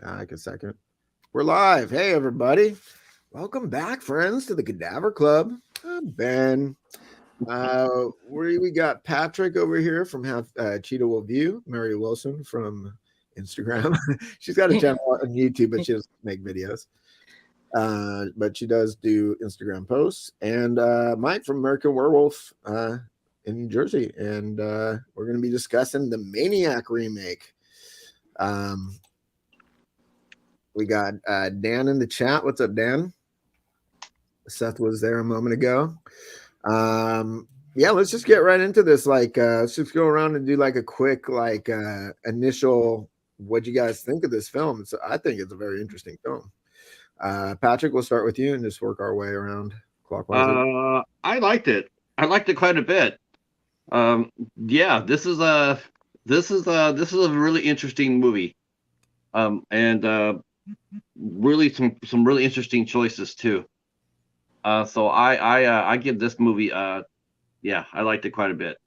I can second. We're live. Hey, everybody. Welcome back, friends, to the Cadaver Club. I'm Ben. We got Patrick over here from Cheetah Will View, Mary Wilson from Instagram. She's got a channel on YouTube, but she doesn't make videos. But she does do Instagram posts. And Mike from American Werewolf in New Jersey. And we're going to be discussing the Maniac remake. We got Dan in the chat. What's up, Dan? Seth was there a moment ago. Yeah, let's just get right into this. Let's just go around and do like a quick, initial. What you guys think of this film? So I think it's a very interesting film. Patrick, we'll start with you and just work our way around clockwise. I liked it. I liked it quite a bit. Yeah, this is a really interesting movie. And really some really interesting choices too. So I give this movie yeah, I liked it quite a bit.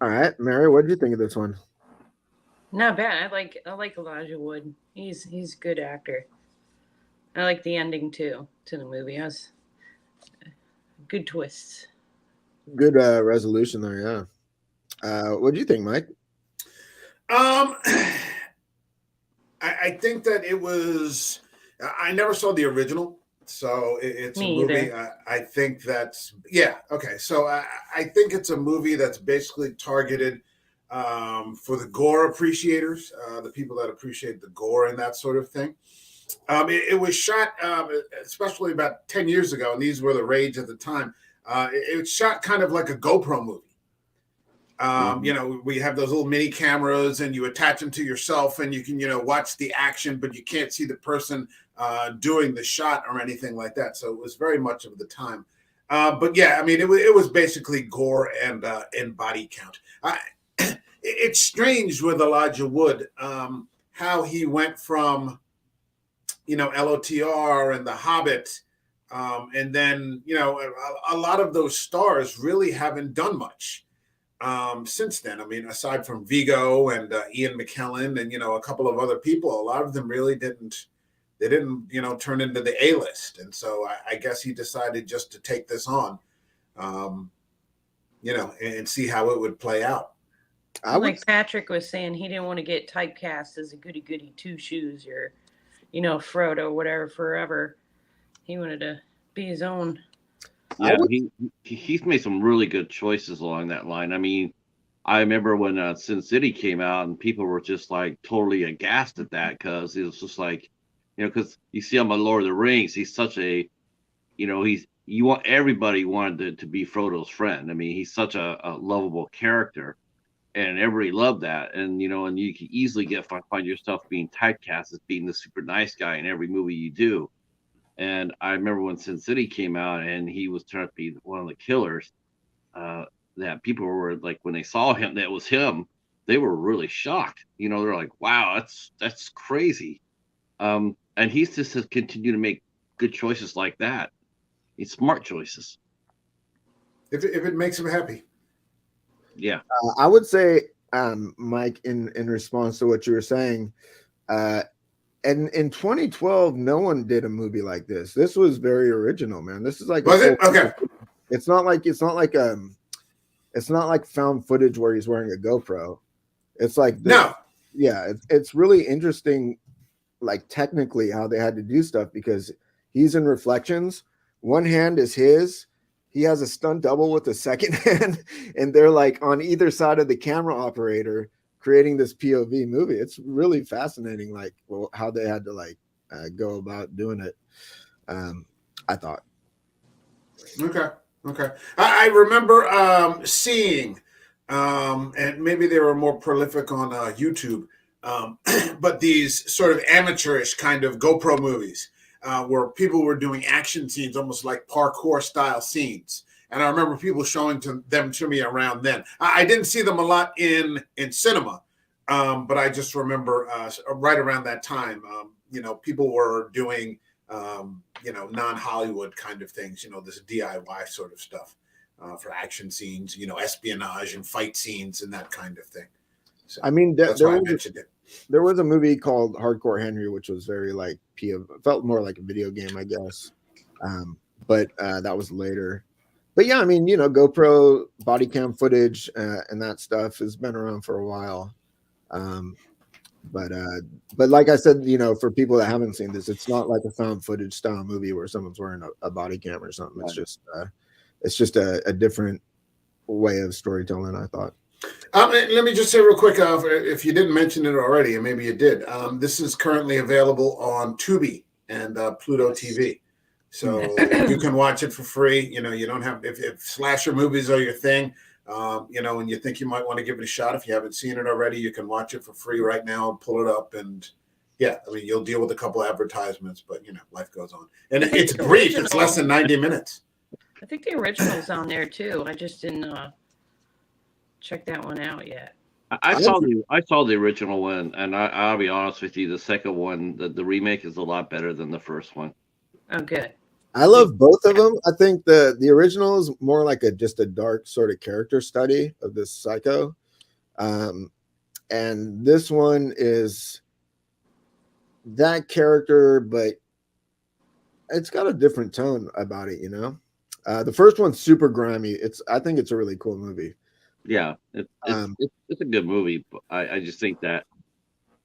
All right, Mary, what did you think of this one? Not bad. I like Elijah Wood. He's a good actor. I like the ending too to the movie. It has good twists. Good resolution there, yeah. What do you think, Mike? I think that it was. I never saw the original, so it's Me a movie. either. I think that's okay. So I think it's a movie that's basically targeted for the gore appreciators, the people that appreciate the gore and that sort of thing. It was shot, especially about 10 years ago, and these were the rage at the time. It was shot kind of like a GoPro movie. We have those little mini cameras and you attach them to yourself and you can, watch the action, but you can't see the person doing the shot or anything like that. So it was very much of the time. But yeah, I mean, it was basically gore and body count. It's strange with Elijah Wood, how he went from, LOTR and The Hobbit. And then, a lot of those stars really haven't done much since then. I mean, aside from Vigo and Ian McKellen and a couple of other people, a lot of them really didn't. They didn't, turn into the A-list, and so I guess he decided just to take this on, and see how it would play out. Like Patrick was saying, he didn't want to get typecast as a goody goody two shoes or, Frodo, whatever, forever. He wanted to be his own. Yeah, he's made some really good choices along that line. I mean, I remember when Sin City came out and people were just like totally aghast at that because it was just like, because you see him on Lord of the Rings, he's such a, everybody wanted to be Frodo's friend. I mean, he's such a lovable character, and everybody loved that. And and you can easily find yourself being typecast as being the super nice guy in every movie you do. And I remember when Sin City came out and he was turned out to be one of the killers, that people were like, when they saw him, that was him, they were really shocked. They're like, wow, that's crazy. And he's just has continued to make good choices like that. He's smart choices. If it makes him happy. Yeah. I would say, Mike, in response to what you were saying, and in 2012, no one did a movie like this. This was very original, man. This is like, was it okay? It's not like found footage where he's wearing a GoPro. It's like no, yeah, it's really interesting, like technically how they had to do stuff because he's in reflections. One hand is his. He has a stunt double with a second hand, and they're like on either side of the camera operator creating this POV movie. It's really fascinating, like how they had to go about doing it. I thought. Okay. I remember seeing, and maybe they were more prolific on YouTube, but these sort of amateurish kind of GoPro movies where people were doing action scenes, almost like parkour style scenes. And I remember people showing them to me around then. I didn't see them a lot in cinema, but I just remember right around that time, people were doing, non-Hollywood kind of things, this DIY sort of stuff for action scenes, espionage and fight scenes and that kind of thing. So I mean, that's why I mentioned it. there was a movie called Hardcore Henry, which was very like felt more like a video game, I guess. But that was later. But yeah, I mean, GoPro body cam footage and that stuff has been around for a while. Um, but like I said, for people that haven't seen this, it's not like a found footage style movie where someone's wearing a body cam or something. Right. It's just a different way of storytelling, I thought. Let me just say real quick, if you didn't mention it already, and maybe you did, this is currently available on Tubi and Pluto TV. So you can watch it for free. You don't have, if slasher movies are your thing, and you think you might want to give it a shot, if you haven't seen it already, you can watch it for free right now and pull it up. And yeah, I mean, you'll deal with a couple of advertisements, but life goes on. And it's brief. It's less than 90 minutes. I think the original's on there too. I just didn't check that one out yet. I saw the original one, and I'll be honest with you, the second one, the remake is a lot better than the first one. Oh, good. I love both of them. I think the original is more like just a dark sort of character study of this psycho, and this one is that character, but it's got a different tone about it. The first one's super grimy. I think it's a really cool movie. Yeah, it's a good movie. But I just think that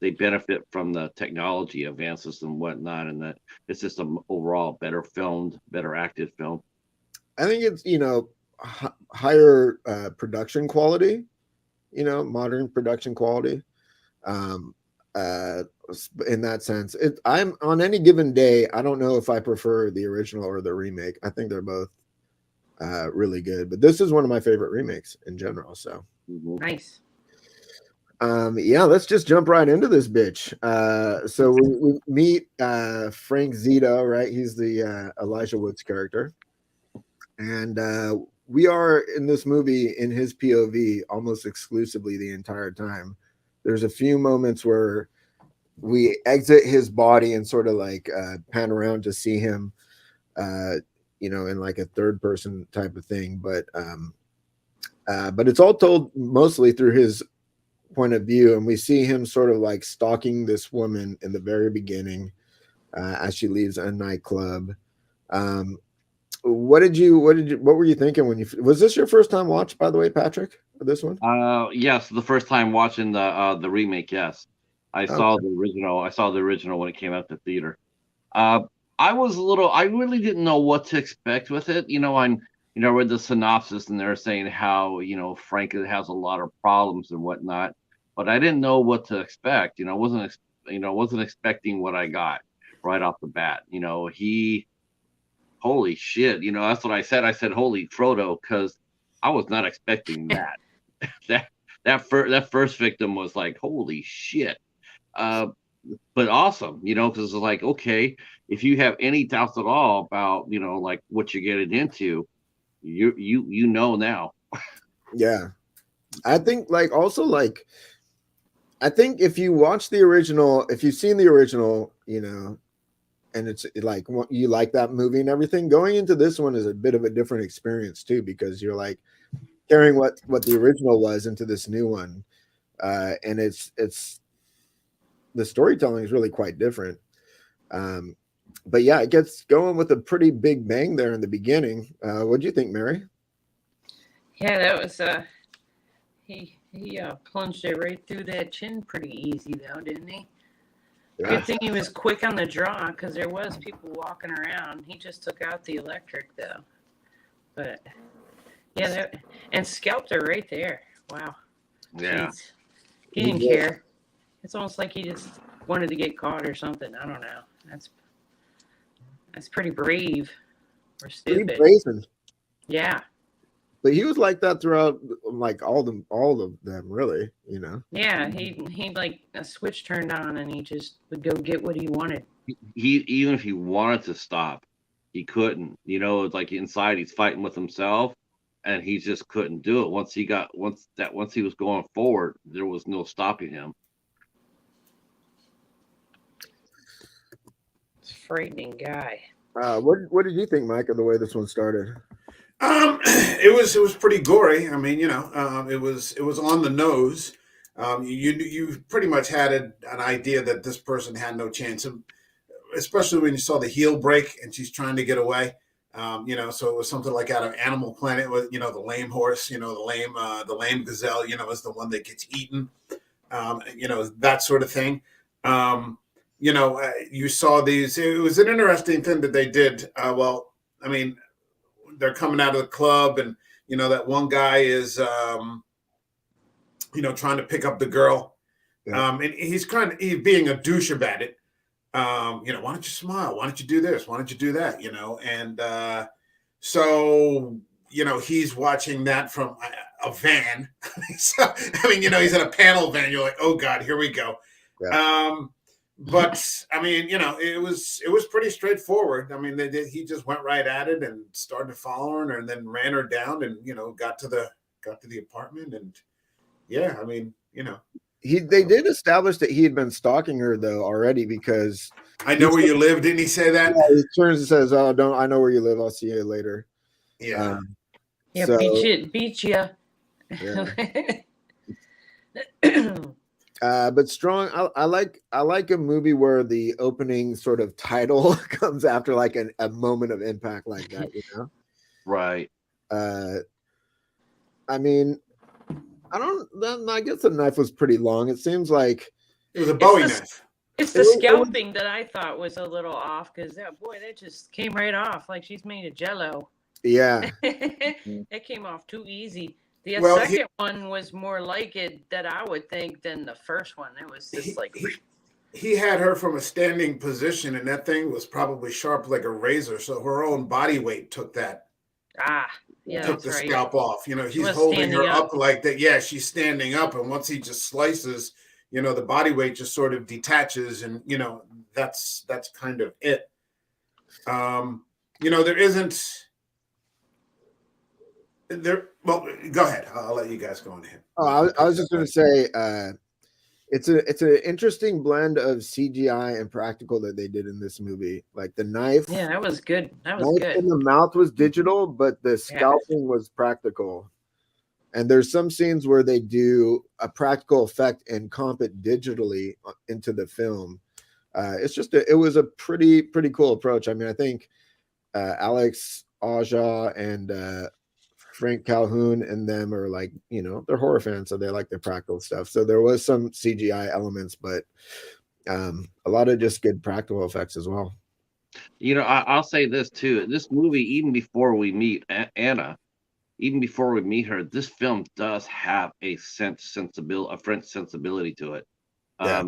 they benefit from the technology advances and whatnot, and that it's just an overall better filmed, better acted film. I think it's higher production quality, modern production quality. In that sense, I'm on any given day, I don't know if I prefer the original or the remake. I think they're both really good, but this is one of my favorite remakes in general. So nice. Yeah, let's just jump right into this bitch. So we meet Frank Zito, right? He's the Elijah Wood's character, and we are in this movie in his POV almost exclusively the entire time. There's a few moments where we exit his body and sort of like pan around to see him, in like a third person type of thing, but it's all told mostly through his point of view, and we see him sort of like stalking this woman in the very beginning as she leaves a nightclub. What were you thinking when was this your first time watch, by the way, Patrick, for this one? Yes, the first time watching the remake. Yes, I saw the original. I saw the original when it came out to theater. I really didn't know what to expect with it. I read the synopsis and they're saying how, Frank has a lot of problems and whatnot, but I didn't know what to expect. Wasn't expecting what I got right off the bat. Holy shit. That's what I said. I said, holy Frodo, because I was not expecting that. that first victim was like, holy shit. But awesome, because it's like, okay, if you have any doubts at all about, like what you're getting into, you know now. Yeah, I think I think if you watch the original, if you've seen the original, and it's like you like that movie and everything, going into this one is a bit of a different experience too, because you're like carrying what the original was into this new one, and it's the storytelling is really quite different. But yeah, it gets going with a pretty big bang there in the beginning. What do you think, Mary? Yeah, that was he plunged it right through that chin pretty easy though, didn't he? Yeah. Good thing he was quick on the draw, because there was people walking around. He just took out the electric though. But yeah, and scalped her right there. Wow. Yeah. Jeez. He didn't care. It's almost like he just wanted to get caught or something. I don't know. That's pretty brave or stupid. Pretty brazen. Yeah. But he was like that throughout, like all of them, really. Yeah, he like a switch turned on, and he just would go get what he wanted. He even if he wanted to stop, he couldn't. It's like inside he's fighting with himself, and he just couldn't do it. Once he was going forward, there was no stopping him. Frightening guy. What did you think, Mike, of the way this one started? It was pretty gory. I mean, it was on the nose. You pretty much had an idea that this person had no chance, especially when you saw the heel break and she's trying to get away. So it was something like out of Animal Planet with the lame horse, the lame gazelle, is the one that gets eaten, that sort of thing. You saw these. It was an interesting thing that they did. I mean, they're coming out of the club, and that one guy is trying to pick up the girl. Yeah. And he's being a douche about it. Why don't you smile? Why don't you do this? Why don't you do that? And so he's watching that from a van. So, he's in a panel van. You're like, oh God, here we go. Yeah. But it was pretty straightforward. He just went right at it and started following her, and then ran her down, and got to the apartment, and yeah, they did establish that he had been stalking her though already, because I know where you live. Didn't he say that? Yeah, he turns and says, "Oh, I know where you live. I'll see you later." Yeah. So, beat you. Yeah. But strong. I like a movie where the opening sort of title comes after like a moment of impact like that, Right. I guess the knife was pretty long. It seems like it was a Bowie knife. It's the scalping that I thought was a little off, because that just came right off like she's made of Jello. Yeah. It came off too easy. The second one was more like it, that I would think, than the first one. It was just he had her from a standing position, and that thing was probably sharp like a razor. So her own body weight took that. Yeah, took the scalp off. He's holding her up like that. Yeah, she's standing up, and once he just slices, the body weight just sort of detaches, and that's kind of it. There isn't there. Well, go ahead. I'll let you guys go on ahead. Oh, I was just going to say, it's an interesting blend of CGI and practical that they did in this movie. Like the knife. Yeah, that was good. That was good. In the mouth was digital, but the scalping was practical. And there's some scenes where they do a practical effect and comp it digitally into the film. It was a pretty cool approach. I think Alex Aja and Frank Calhoun and them are like, they're horror fans, so they like their practical stuff. So there was some CGI elements, but a lot of just good practical effects as well. I'll say this too. This movie, even before we meet Anna, even before we meet her, this film does have a French sensibility to it. Yeah.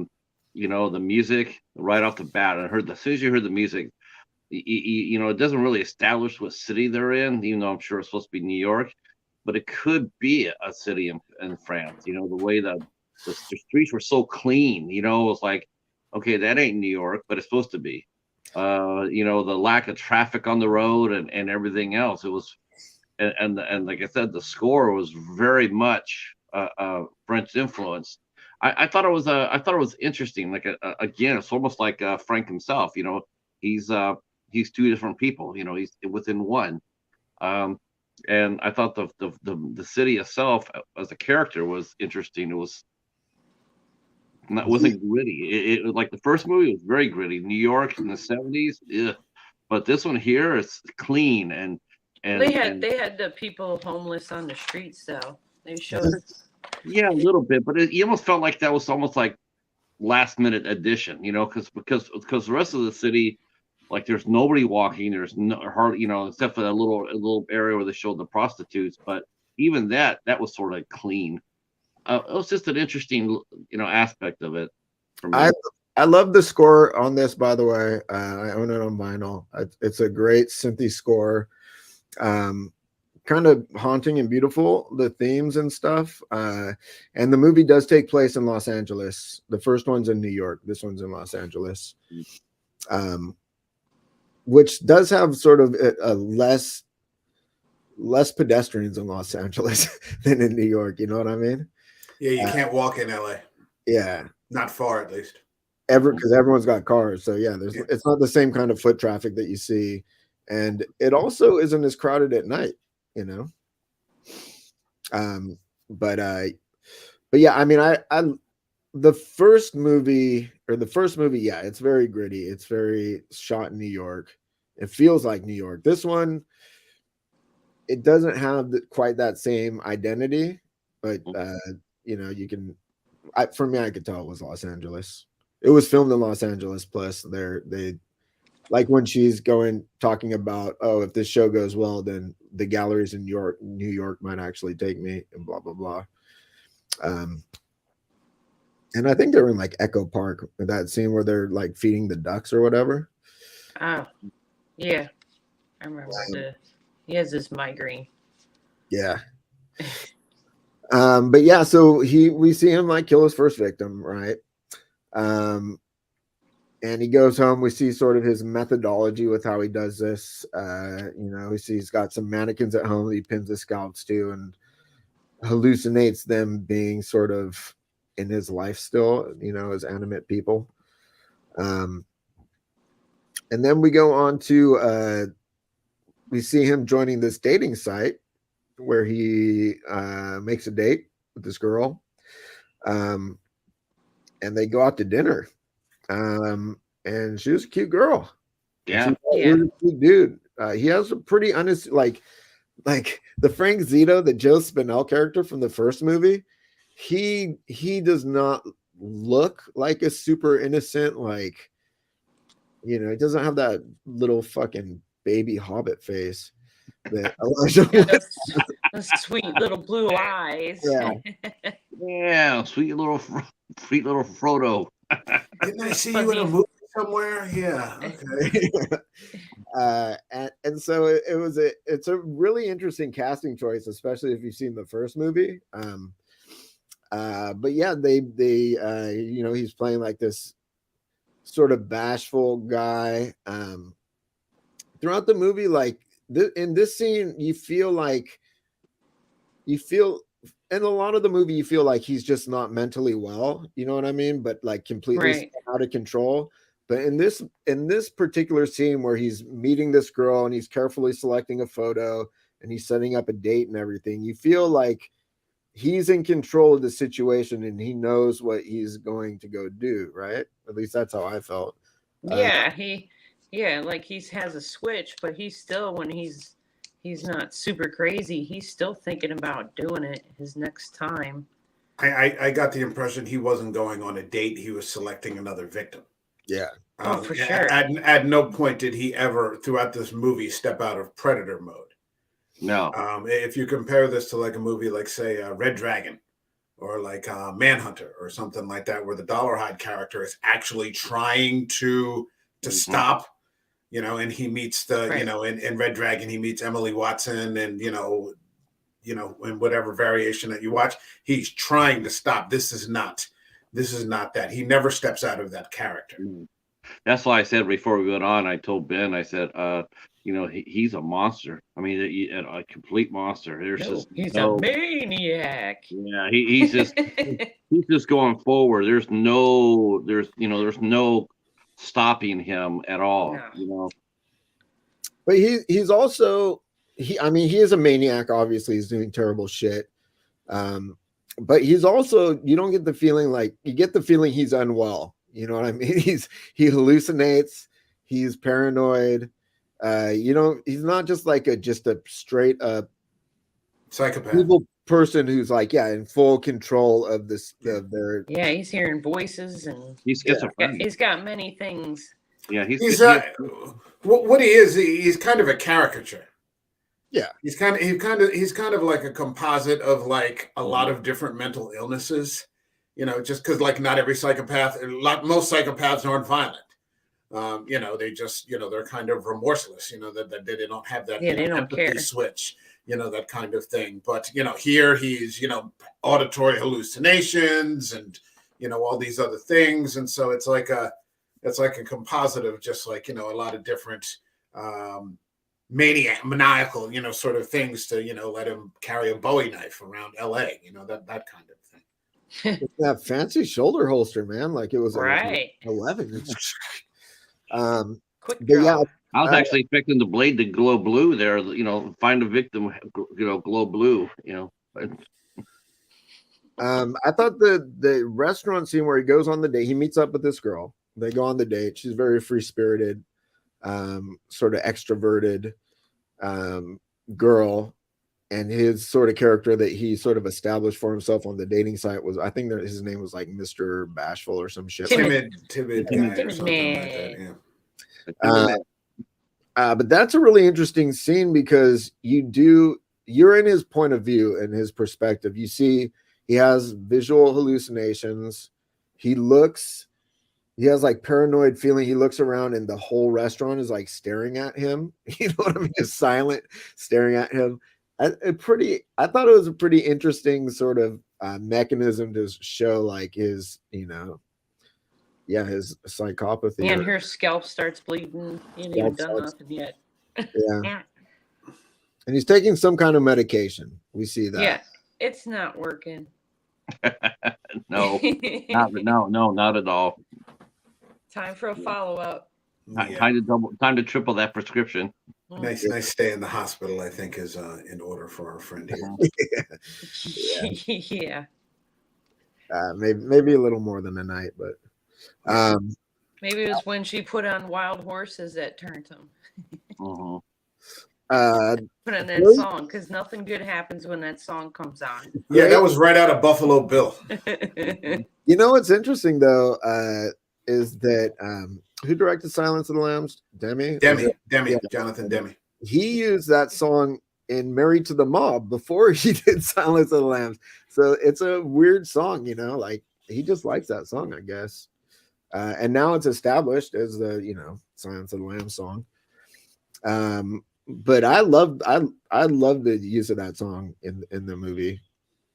The music right off the bat, as soon as you heard the music, it doesn't really establish what city they're in, even though I'm sure it's supposed to be New York, but it could be a city in France. The way the streets were so clean, it was like, okay, that ain't New York, but it's supposed to be. The lack of traffic on the road and everything else. It was, and like I said, the score was very much French influence. I thought it was interesting. Like again, it's almost like Frank himself. He's two different people. He's within one. And I thought the city itself as a character was interesting. It wasn't gritty. It like the first movie was very gritty. New York in the 70s, but this one here is clean and they had the people homeless on the streets though. They showed yeah, a little bit, but you almost felt like that was almost like last minute addition, because the rest of the city, like there's nobody walking, there's no hardly, except for that little area where they showed the prostitutes, but even that was sort of clean. It was just an interesting, aspect of it for me. I love the score on this, by the way. I own it on vinyl. It's a great synthy score. Kind of haunting and beautiful, the themes and stuff. And the movie does take place in Los Angeles. The first one's in New York. This one's in Los Angeles. Which does have sort of a less pedestrians in Los Angeles than in New York. You know what I mean? Yeah, you can't walk in LA. Yeah. Not far, at least. Because everyone's got cars. So yeah, it's not the same kind of foot traffic that you see. And it also isn't as crowded at night, But but yeah, I mean, I the first movie, yeah, it's very gritty. It's very shot in New York. It feels like New York. This one, it doesn't have quite that same identity, but you know, you can. For me, I could tell it was Los Angeles. It was filmed in Los Angeles. Plus, they like when she's talking about, oh, if this show goes well, then the galleries in New York might actually take me, and blah blah blah. And I think they were in like Echo Park, that scene where they're like feeding the ducks or whatever. Oh, yeah, I remember. He has this migraine. Yeah. But yeah, so we see him like kill his first victim, right? And he goes home. We see sort of his methodology with how he does this. You know, we see he's got some mannequins at home that he pins the scalps to and hallucinates them being sort of in his life still, you know, as animate people. And then we go on to we see him joining this dating site where he makes a date with this girl. And they go out to dinner. And she was a cute girl. Yeah. He was a cute dude. He has a pretty honest, like the Frank Zito, the Joe Spinell character from the first movie. He does not look like a super innocent, like, you know, he doesn't have that little fucking baby hobbit face that Elijah those sweet little blue eyes. Yeah, sweet little Frodo. Didn't I see you in a movie somewhere? Yeah. Okay. And so it's a really interesting casting choice, especially if you've seen the first movie. But yeah, they you know, he's playing like this sort of bashful guy. Throughout the movie, like in this scene, you feel in a lot of the movie, you feel like he's just not mentally well, you know what I mean? But like completely out of control. But in this particular scene where he's meeting this girl and he's carefully selecting a photo and he's setting up a date and everything, you feel like he's in control of the situation and he knows what he's going to go do, right? At least that's how I felt. Yeah, like he has a switch, but he's still, when he's not super crazy, he's still thinking about doing it his next time. I got the impression he wasn't going on a date. He was selecting another victim. Yeah. For sure. At no point did he ever, throughout this movie, step out of predator mode. No. If you compare this to like a movie like, say, Red Dragon or like Manhunter or something like that, where the Dollarhide character is actually trying to stop, you know, and he meets you know, in Red Dragon, he meets Emily Watson and, you know, in whatever variation that you watch, he's trying to stop. This is not that. He never steps out of that character. That's why I said before we went on, I told Ben, I said, you know, he's a monster. I mean, a complete monster. He's a maniac. Yeah, he's just he's just going forward. There's no stopping him at all. No. You know. But he's also he is a maniac. Obviously, he's doing terrible shit. But he's also, you don't get the feeling, like you get the feeling he's unwell. You know what I mean? He hallucinates. He's paranoid. You know, he's not just like a straight up psychopath, evil person who's like, in full control of this. Yeah, he's hearing voices and he's schizophrenic. He's got many things. Yeah, what he is. He's kind of a caricature. Yeah, he's kind of like a composite of like a lot of different mental illnesses. You know, just because like not every psychopath, most psychopaths aren't violent. You know, they just, you know, they're kind of remorseless. You know, that they don't have that they don't care. Switch. You know, that kind of thing. But you know, here he's, you know, auditory hallucinations and, you know, all these other things, and so it's like a composite of just like, you know, a lot of different maniacal, you know, sort of things to, you know, let him carry a Bowie knife around LA, you know, that kind of thing. That fancy shoulder holster, man, like it was right 11. Quick but yeah, I was actually expecting the blade to glow blue there, you know, find a victim, you know, glow blue, you know. I thought the restaurant scene where he goes on the date, he meets up with this girl. They go on the date. She's very free spirited, sort of extroverted girl. And his sort of character that he sort of established for himself on the dating site was, I think that his name was like Mr. Bashful or some shit. Timid guy or something like that. Yeah. But that's a really interesting scene because you're in his point of view and his perspective. You see, he has visual hallucinations. He has like paranoid feeling. He looks around and the whole restaurant is like staring at him. You know what I mean? Just silent, staring at him. I thought it was a pretty interesting sort of mechanism to show like his, his psychopathy. And her scalp starts bleeding. He ain't even done nothing yet. Yeah. And he's taking some kind of medication. We see that. Yeah, it's not working. No, not at all. Time for a follow-up. Yeah. Time to triple that prescription. Nice stay in the hospital, I think, is in order for our friend here. Yeah. Maybe a little more than a night, but maybe it was when she put on Wild Horses that turned him. Put on that song, because nothing good happens when that song comes on. Yeah, that was right out of Buffalo Bill. You know what's interesting though is that who directed Silence of the Lambs? Demi, yeah. Jonathan Demme. He used that song in Married to the Mob before he did Silence of the Lambs. So it's a weird song, like he just likes that song, I guess. And now it's established as the Silence of the Lambs song. But I love the use of that song in the movie.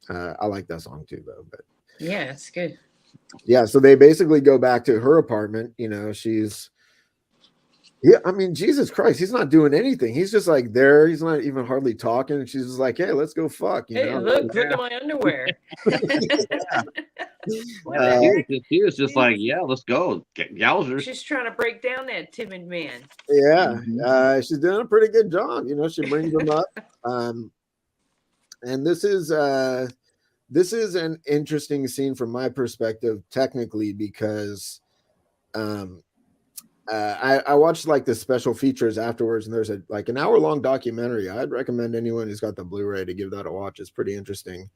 I like that song too, though. But yeah, it's good. Yeah, so they basically go back to her apartment. I mean, Jesus Christ, he's not doing anything. He's just like there. He's not even hardly talking. And she's just like, hey, let's go fuck. Hey, look at my underwear. He was just like, yeah, let's go. Gouger. She's trying to break down that timid man. Yeah, she's doing a pretty good job. She brings him up. And this is an interesting scene from my perspective, technically, because I watched like the special features afterwards, and there's an hour-long documentary. I'd recommend anyone who's got the Blu-ray to give that a watch. It's pretty interesting.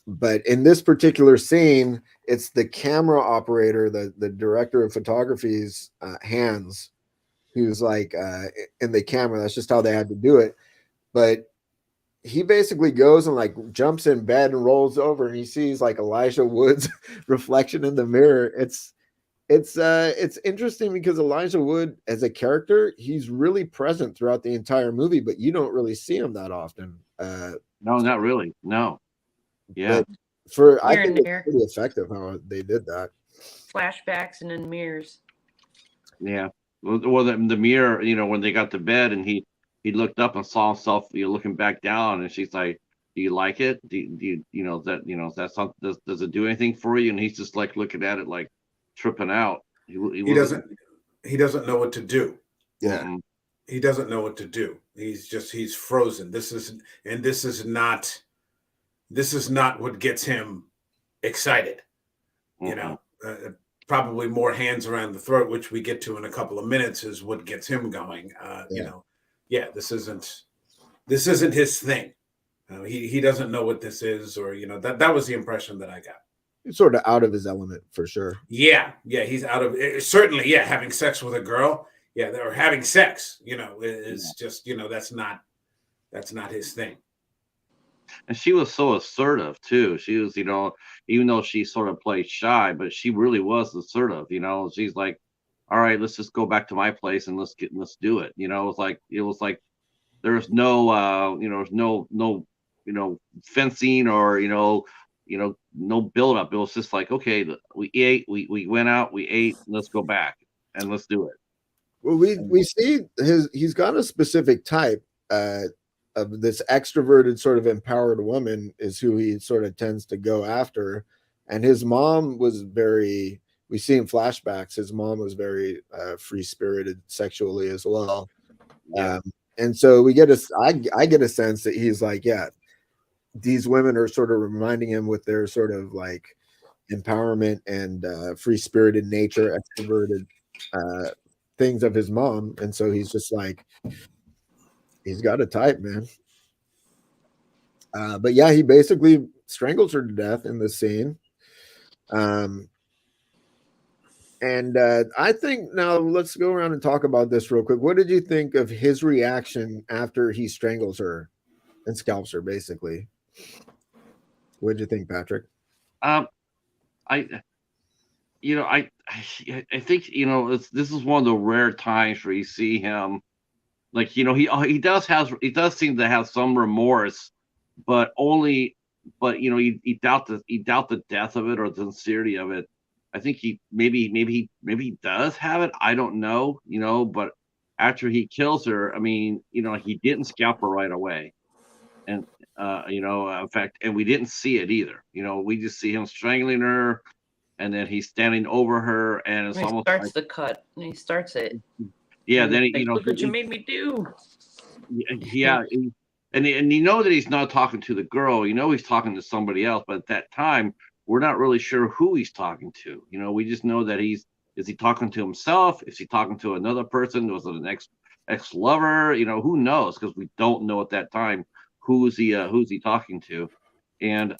But in this particular scene, it's the camera operator, the director of photography's hands, who's like in the camera. That's just how they had to do it. But he basically goes and like jumps in bed and rolls over, and he sees like Elijah Wood's reflection in the mirror. It's interesting because Elijah Wood as a character, he's really present throughout the entire movie, but you don't really see him that often. No, not really. No. Yeah. I think it's pretty effective how they did that. Flashbacks and in mirrors. Yeah. Well, the mirror, when they got to bed and he looked up and saw himself, looking back down, and she's like, "Do you like it? Do you, is that something? Does it do anything for you?" And he's just like looking at it, like tripping out. He doesn't know what to do. Yeah, he doesn't know what to do. He's frozen. This is not what gets him excited. Probably more hands around the throat, which we get to in a couple of minutes, is what gets him going. This isn't his thing. He doesn't know what this is, or that was the impression that I got. He's sort of out of his element for sure. Yeah, he's out of it. Certainly. Yeah, having sex with a girl. Yeah, or having sex. Is just that's not his thing. And she was so assertive too. She was, even though she sort of played shy, but she really was assertive. She's like, all right, let's just go back to my place and let's do it. It was like there's no no fencing or no build up. It was just like, okay, we ate, we went out, we ate, let's go back and let's do it. Well, we see he's got a specific type of this extroverted sort of empowered woman is who he sort of tends to go after. And his mom was we see in flashbacks, his mom was very free-spirited sexually as well. Yeah. And so I get a sense that he's like, yeah, these women are sort of reminding him with their sort of like empowerment and free spirited nature, extroverted things of his mom, and so he's just like he's got a type, man. But yeah, he basically strangles her to death in this scene. Um, and I think now let's go around and talk about this real quick. What did you think of his reaction after he strangles her and scalps her, basically? What did you think, Patrick? Um, I I think this is one of the rare times where you see him like he does seem to have some remorse, but only but you doubt the depth of it or the sincerity of it. I think he maybe he does have it. I don't know, but after he kills her, I mean, he didn't scalp her right away, and in fact, and we didn't see it either. We just see him strangling her, and then he's standing over her, and it's He almost starts like the cut. And he starts it. yeah. And Then he's like, look what you made me do. yeah, and you know that he's not talking to the girl. He's talking to somebody else. But at that time, we're not really sure who he's talking to. We just know that is he talking to himself? Is he talking to another person? Was it an ex lover? Who knows? Because we don't know at that time who's he talking to, and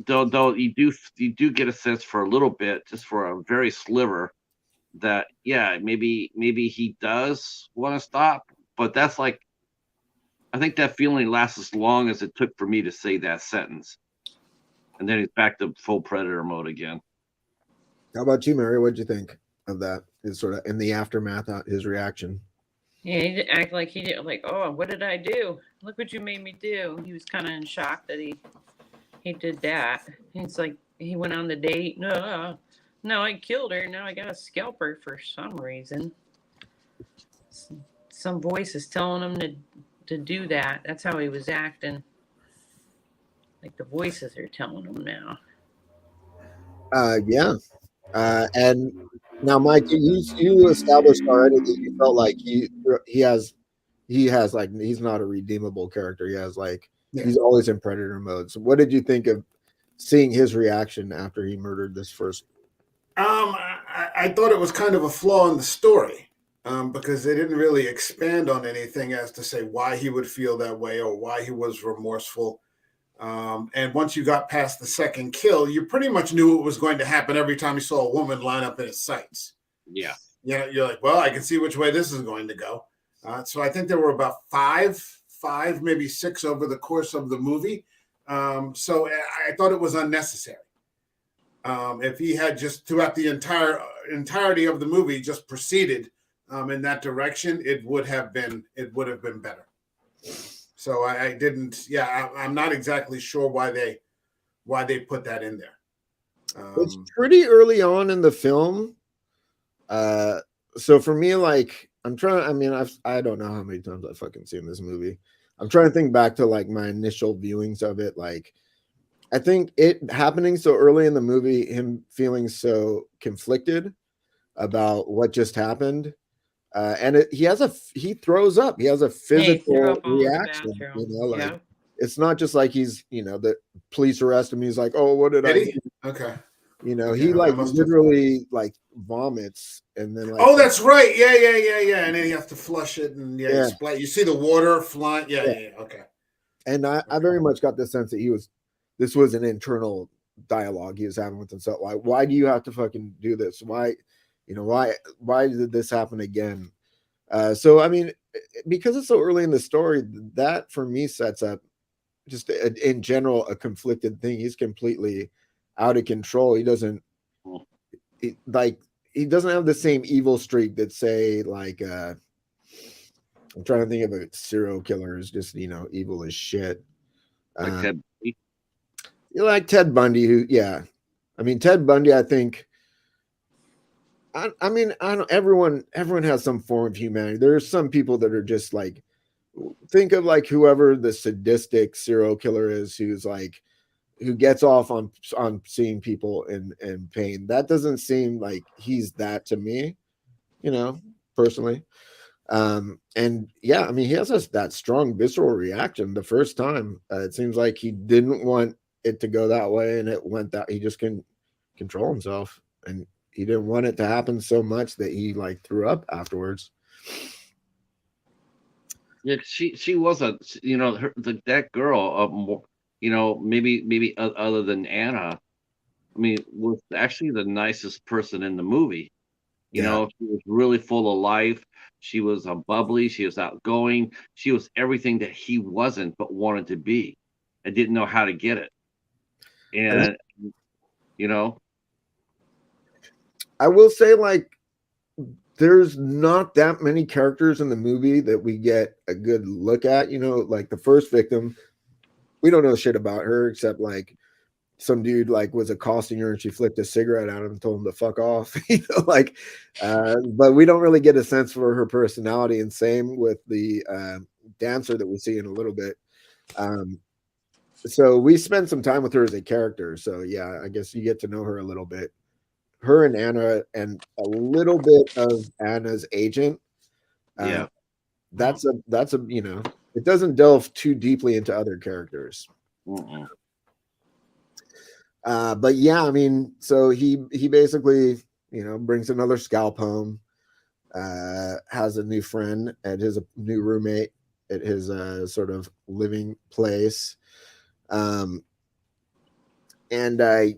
though you do get a sense for a little bit, just for a very sliver, that yeah, maybe he does want to stop, but that's like I think that feeling lasts as long as it took for me to say that sentence, and then he's back to full predator mode again. How about you, Mary? What'd you think of that? His sort of in the aftermath, his reaction. Yeah, he didn't act like he did. Like, oh, what did I do? Look what you made me do. He was kind of in shock that he did that. He's like, he went on the date. No, I killed her. Now I got to scalp her for some reason. Some voice is telling him to do that. That's how he was acting. Like the voices are telling him now. Yeah. And now, Mike, you established already that you felt like he has like he's not a redeemable character. He has like he's always in predator mode. So, what did you think of seeing his reaction after he murdered this first? I thought it was kind of a flaw in the story because they didn't really expand on anything as to say why he would feel that way or why he was remorseful. And once you got past the second kill, you pretty much knew what was going to happen every time you saw a woman line up in his sights. Yeah. You're like, well, I can see which way this is going to go. So I think there were about five, maybe six over the course of the movie. So I thought it was unnecessary. If he had just throughout the entirety of the movie just proceeded in that direction, it would have been better. So I didn't. Yeah, I'm not exactly sure why they put that in there. It's pretty early on in the film. So for me, like I'm trying. I mean, I don't know how many times I've fucking seen this movie. I'm trying to think back to like my initial viewings of it. Like, I think it happening so early in the movie, him feeling so conflicted about what just happened. And he throws up. He has a physical reaction. Like Yeah. it's not just like he's, the police arrest him. He's like, oh, what did I do? Okay. He like literally like vomits and then like. Oh, that's right. Yeah. And then he has to flush it and you see the water flying. Yeah. Okay. And I very much got the sense that this was an internal dialogue he was having with himself. Like, why do you have to fucking do this? Why did this happen again? So I mean, because it's so early in the story, that for me sets up just in general a conflicted thing. He's completely out of control. He doesn't have the same evil streak that say like I'm trying to think of a serial killer who's just evil as shit. Like Ted Bundy. Like Ted Bundy, I mean Ted Bundy, I think. I mean, I don't. Everyone has some form of humanity. There's some people that are just like, think of like whoever the sadistic serial killer is, who gets off on seeing people in pain. That doesn't seem like he's that to me, personally. And yeah, I mean, he has that strong visceral reaction the first time. It seems like he didn't want it to go that way, and it went that he just couldn't control himself, and he didn't want it to happen so much that he like threw up afterwards. Yeah, she was a, you know, that girl, you know, maybe other than Anna, I mean, was actually the nicest person in the movie. You Yeah, know, she was really full of life. She was bubbly. She was outgoing. She was everything that he wasn't, but wanted to be, and didn't know how to get it. and And you know, I will say, like, there's not that many characters in the movie that we get a good look at. You know, like the first victim, we don't know shit about her except like some dude like was accosting her and she flicked a cigarette at him and told him to fuck off. You know, like, but we don't really get a sense for her personality. And same with the dancer that we see in a little bit. Um, so we spend some time with her as a character. So yeah, I guess you get to know her a little bit. Her and Anna, and a little bit of Anna's agent. Uh, yeah, that's a you know, it doesn't delve too deeply into other characters. mm-mm. But yeah, I mean, so he basically, you know, brings another scalp home, has a new friend and his new roommate at his sort of living place. Um, and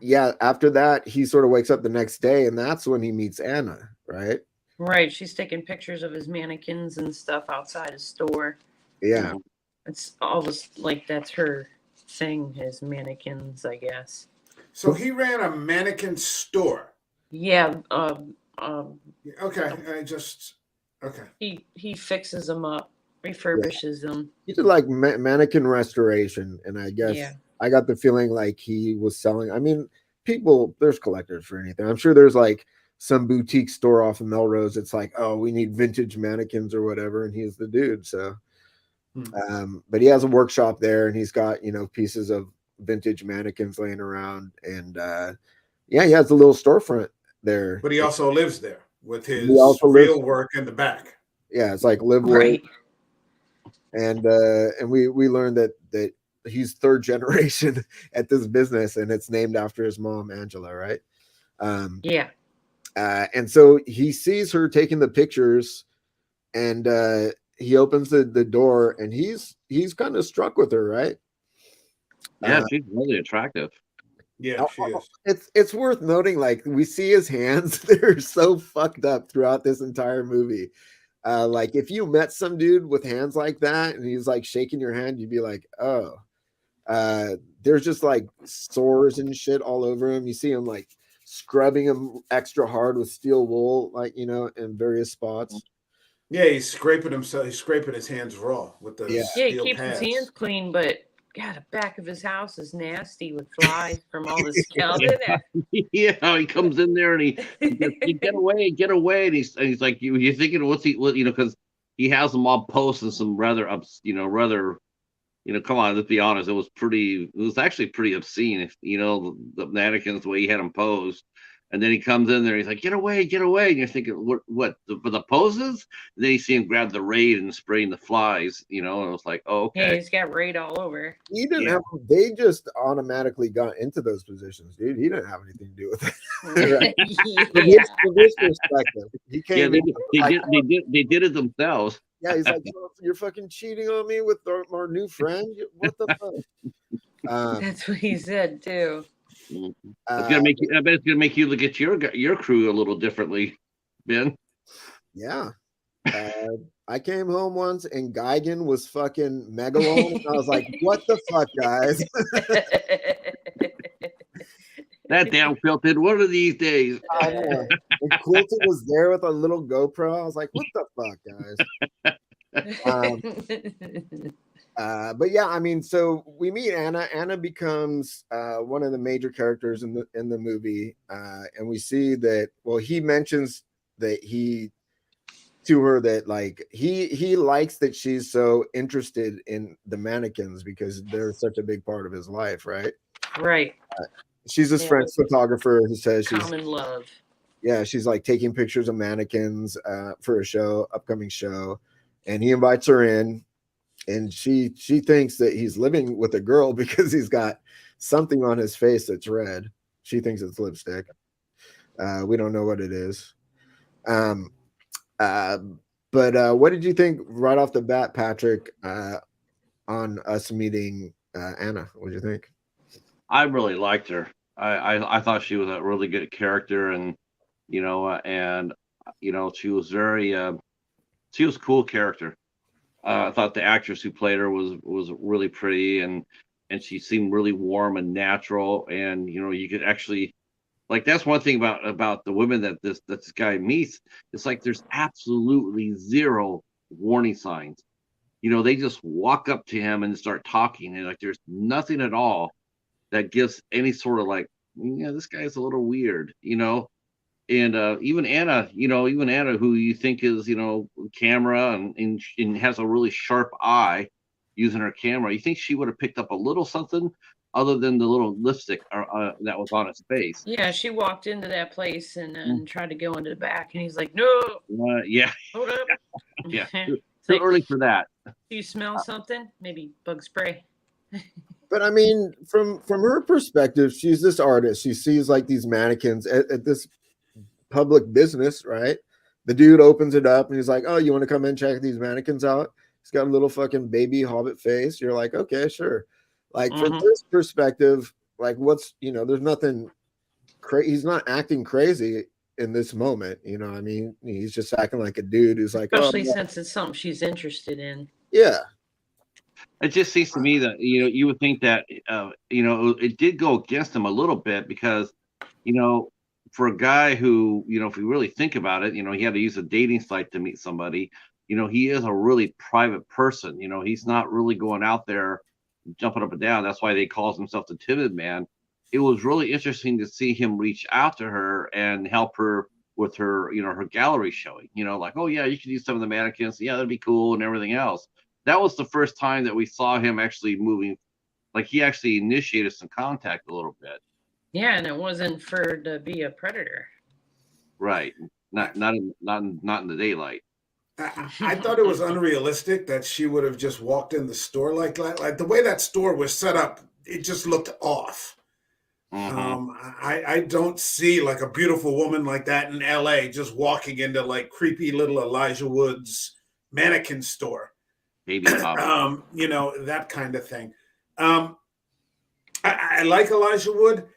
yeah, after that, he sort of wakes up the next day, and that's when he meets Anna, right? Right, she's taking pictures of his mannequins and stuff outside his store. Yeah. Mhm. It's all this like that's her thing, his mannequins, I guess. So he ran a mannequin store. Yeah, Okay, I just okay. he fixes them up, Yeah. refurbishes them. He did like mannequin restoration, and I Yeah. guess I got the feeling like he was selling. I mean, people, there's collectors for anything. I'm sure there's like some boutique store off of Melrose. It's like, oh, we need vintage mannequins or whatever, and he's the dude. So, but he has a workshop there, and he's got, you know, pieces of vintage mannequins laying around, and yeah, he has a little storefront there. But he also lives there with He his also lives. real work in the back. Yeah, it's like live, work, Right. and we learned that he's third generation at this business, and it's named after his mom Angela, right? um Yeah. and so he sees her taking the pictures, and he opens the door, and he's kind of struck with her, right? Yeah, uh she's really attractive. Yeah, she is. it's worth noting, like, we see his hands. They're so fucked up throughout this entire movie. Like, if you met some dude with hands like that and he's like shaking your hand, you'd be like, oh. There's just like sores and shit all over him. You see him like scrubbing him extra hard with steel wool, like, you know, in various spots. Yeah, he's scraping himself. He's scraping his hands raw with the Yeah. Yeah, he steel keeps his hands pads. clean, but God, the back of his house is nasty with flies from all the skeleton. Yeah, he comes in there and he goes, "You get away," and he's like, you're thinking, what, you know, because he has them all posted some rather you know, rather, you know, come on, let's be honest, it was actually pretty obscene, if you know, the mannequins, the way he had them posed. And then he comes in there, he's like, get away. And you're thinking, what, for the poses? And then you see him grab the raid and spraying the flies, you know, and it was like, oh, Yeah, okay. he's got raid all over. He didn't Yeah. have, they just automatically got into those positions, dude. He didn't have anything to do with it. Right? Yeah. From his perspective, he Yeah, came they in did, they like, did, they did, they did it themselves. yeah, he's like, you're fucking cheating on me with our new friend. What the fuck? That's what he said too. It's Uh, gonna make you. I bet it's gonna make you look at your crew a little differently, Ben. yeah. I came home once and Geigen was fucking Megalon. And I was like, what the fuck, guys? That damn filted. One of these days. I know. And Quilty was there with a little GoPro. I was like, what the fuck, guys? But yeah, I mean, so we meet Anna. Anna becomes one of the major characters in the movie, and we see that. Well, he mentions that he to her that like he likes that she's so interested in the mannequins because they're such a big part of his life, right? Right. She's his Yeah. friend's photographer who says she's Common love. Yeah, she's like taking pictures of mannequins for a show, upcoming show, and he invites her in, and she thinks that he's living with a girl because he's got something on his face that's red. She thinks it's lipstick. We don't know what it is. Um, uh, but what did you think right off the bat, Patrick, on us meeting Anna? What did you think? I really liked her. I thought she was a really good character, and she was she was a cool character. I thought the actress who played her was really pretty, and she seemed really warm and natural, and you could actually, like, that's one thing about the women that this guy meets. It's like there's absolutely zero warning signs. They just walk up to him and start talking, and like there's nothing at all that gives any sort of like, this guy is a little weird. And even Anna, who you think is, camera and has a really sharp eye using her camera, you think she would have picked up a little something other than the little lipstick that was on his face. Yeah, she walked into that place and tried to go into the back, and he's like, "No, Yeah, hold up." yeah, It's too like, early for that. do you smell something? Maybe bug spray. But I mean, from her perspective, she's this artist. She sees like these mannequins at this public business, right? The dude opens it up and he's like, "Oh, you want to come and check these mannequins out?" He's got a little fucking baby hobbit face. You're like, "Okay, sure." Like from his perspective, like there's nothing crazy. He's not acting crazy in this moment. I mean, he's just acting like a dude who's like, Especially "Oh, since it's something she's interested in. yeah." It just seems to me that you would think that it did go against him a little bit because for a guy who if you really think about it, he had to use a dating site to meet somebody. He is a really private person. He's not really going out there jumping up and down. That's why they calls himself the timid man. It was really interesting to see him reach out to her and help her with her her gallery showing. Like, oh yeah, you could use some of the mannequins. Yeah, that'd be cool and everything else. That was the first time that we saw him actually moving, like he actually initiated some contact a little bit. Yeah, and it wasn't for to be a predator. Right. Not in the daylight. I thought it was unrealistic that she would have just walked in the store like that. Like the way that store was set up, it just looked off. I don't see like a beautiful woman like that in LA just walking into like creepy little Elijah Wood's mannequin store. Baby pop. That kind of thing. I like Elijah Wood.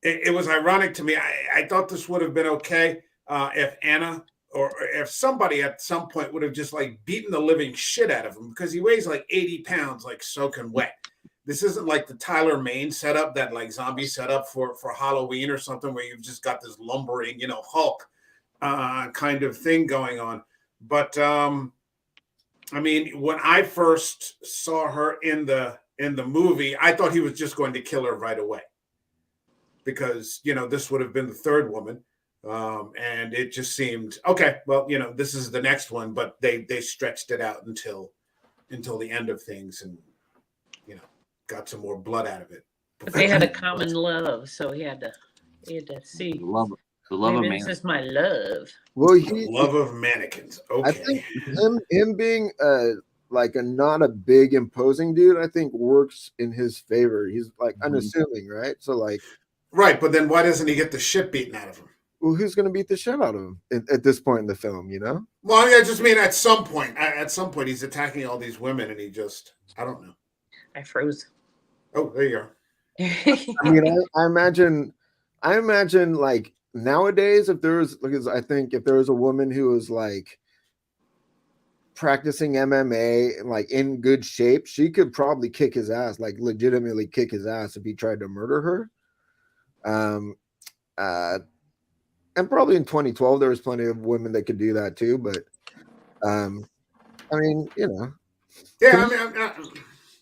It was ironic to me. I thought this would have been okay if Anna or if somebody at some point would have just like beaten the living shit out of him because he weighs like 80 pounds, like soaking wet. This isn't like the Tyler Mane setup that like zombie set up for Halloween or something where you've just got this lumbering, Hulk kind of thing going on. But I mean, when I first saw her in the movie, I thought he was just going to kill her right away because this would have been the third woman, and it just seemed okay. Well, this is the next one, but they stretched it out until the end of things, and got some more blood out of it. But they had a common love, so he had to see. The love Maybe of this man. is my love. Well, The love of mannequins. Okay. I think him being like not a big imposing dude, I think works in his favor. He's like unassuming, right? So like, right, but then why doesn't he get the shit beaten out of him? well, who's going to beat the shit out of him at this point in the film? Well, I just mean at some point. At some point, he's attacking all these women, and he just—I don't know. I froze. Oh, there you are. I mean, I imagine like nowadays, if there was, because I think if there was a woman who was like practicing MMA and like in good shape, she could probably kick his ass, like legitimately kick his ass if he tried to murder her. And probably in 2012 there was plenty of women that could do that too. But I mean, Yeah, I mean,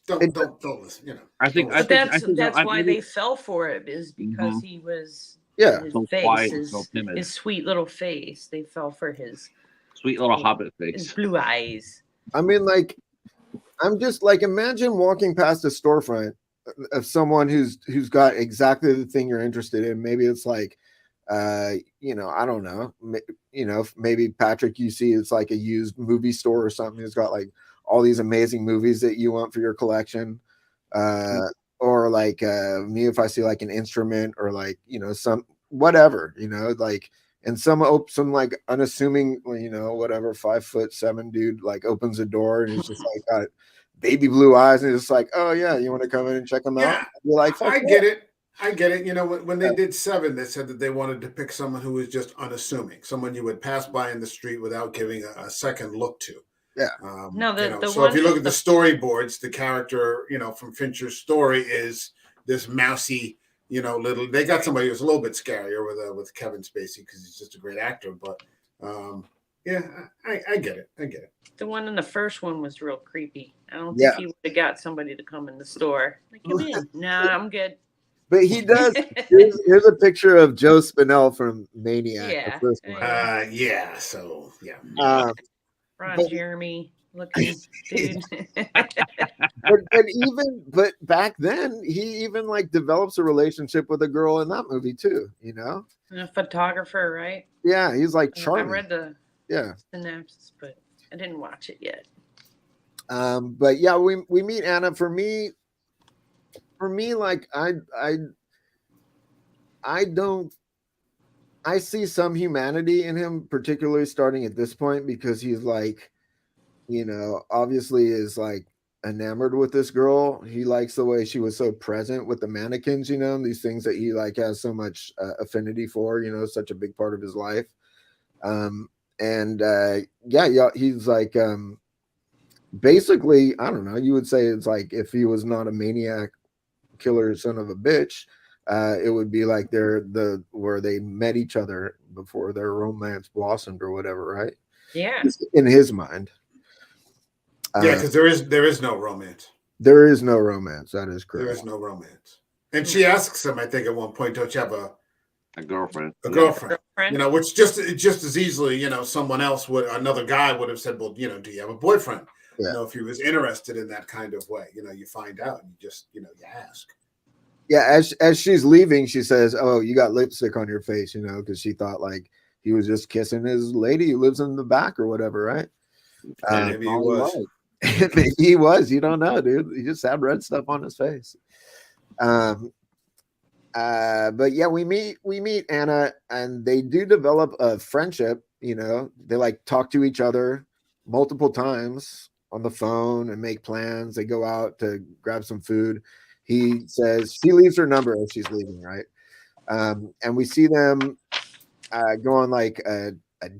don't listen. I think that's why they fell for it is because he was his so face, quiet, his, so timid. his sweet little face. They fell for his Sweet little hobbit his face. blue eyes. I mean, like, I'm just like, imagine walking past a storefront of someone who's got exactly the thing you're interested in. Maybe it's like You know, I don't know. You know, maybe Patrick, you see it's like a used movie store or something. It's got like all these amazing movies that you want for your collection. Or like me, if I see like an instrument or like, you know, some whatever, you know, like, and some like unassuming, you know, whatever 5'7" dude like opens the door and he's just like got baby blue eyes and it's just like, oh yeah, you want to come in and check them out? Yeah, You're like, fuck I yeah. get it. I get it. You know, when they did Seven, they said that they wanted to pick someone who was just unassuming, someone you would pass by in the street without giving a second look to. Yeah. No, you know, the so if you one look at the storyboards, the character, you know, from Fincher's story is this mousy, you know, little. They got somebody who's a little bit scarier with Kevin Spacey because he's just a great actor. But yeah, I get it. I get it. the one in the first one was real creepy. I don't Yeah. think he would have got somebody to come in the store. Like, come in. Nah, I'm good. But he does. Here's a picture of Joe Spinell from Maniac, Yeah. the first one. Yeah. So yeah. Ron but- Jeremy looking dude. but back then he even like develops a relationship with a girl in that movie too, you know. And a photographer, right? Yeah, he's like I charming. read the Yeah. synopsis, but I didn't watch it yet. But yeah, we meet Anna. For me, like I see some humanity in him, particularly starting at this point, because he's like, you know, obviously is like enamored with this girl. He likes the way she was so present with the mannequins, you know, these things that he like has so much affinity for, you know, such a big part of his life. Yeah, he's like basically, I don't know, you would say it's like if he was not a maniac killer son of a bitch, it would be like where they met each other before their romance blossomed or whatever, right? Yeah. In his mind. Yeah, because there is no romance. There is no romance. That is correct. There is no romance. And she asks him, I think, at one point, "Don't you have a girlfriend?" A girlfriend. You know, which just as easily, you know, another guy would have said, "Well, you know, do you have a boyfriend?" Yeah. You know, if he was interested in that kind of way, you know, you find out, and you just, you know, you ask. Yeah, as she's leaving, she says, "Oh, you got lipstick on your face," you know, because she thought like he was just kissing his lady who lives in the back or whatever, right? Maybe he was. Maybe he was. You don't know, dude. He just had red stuff on his face. But yeah, we meet Anna, and they do develop a friendship. You know, they like talk to each other multiple times on the phone and make plans. They go out to grab some food. He says she leaves her number as she's leaving, right? And we see them go on like a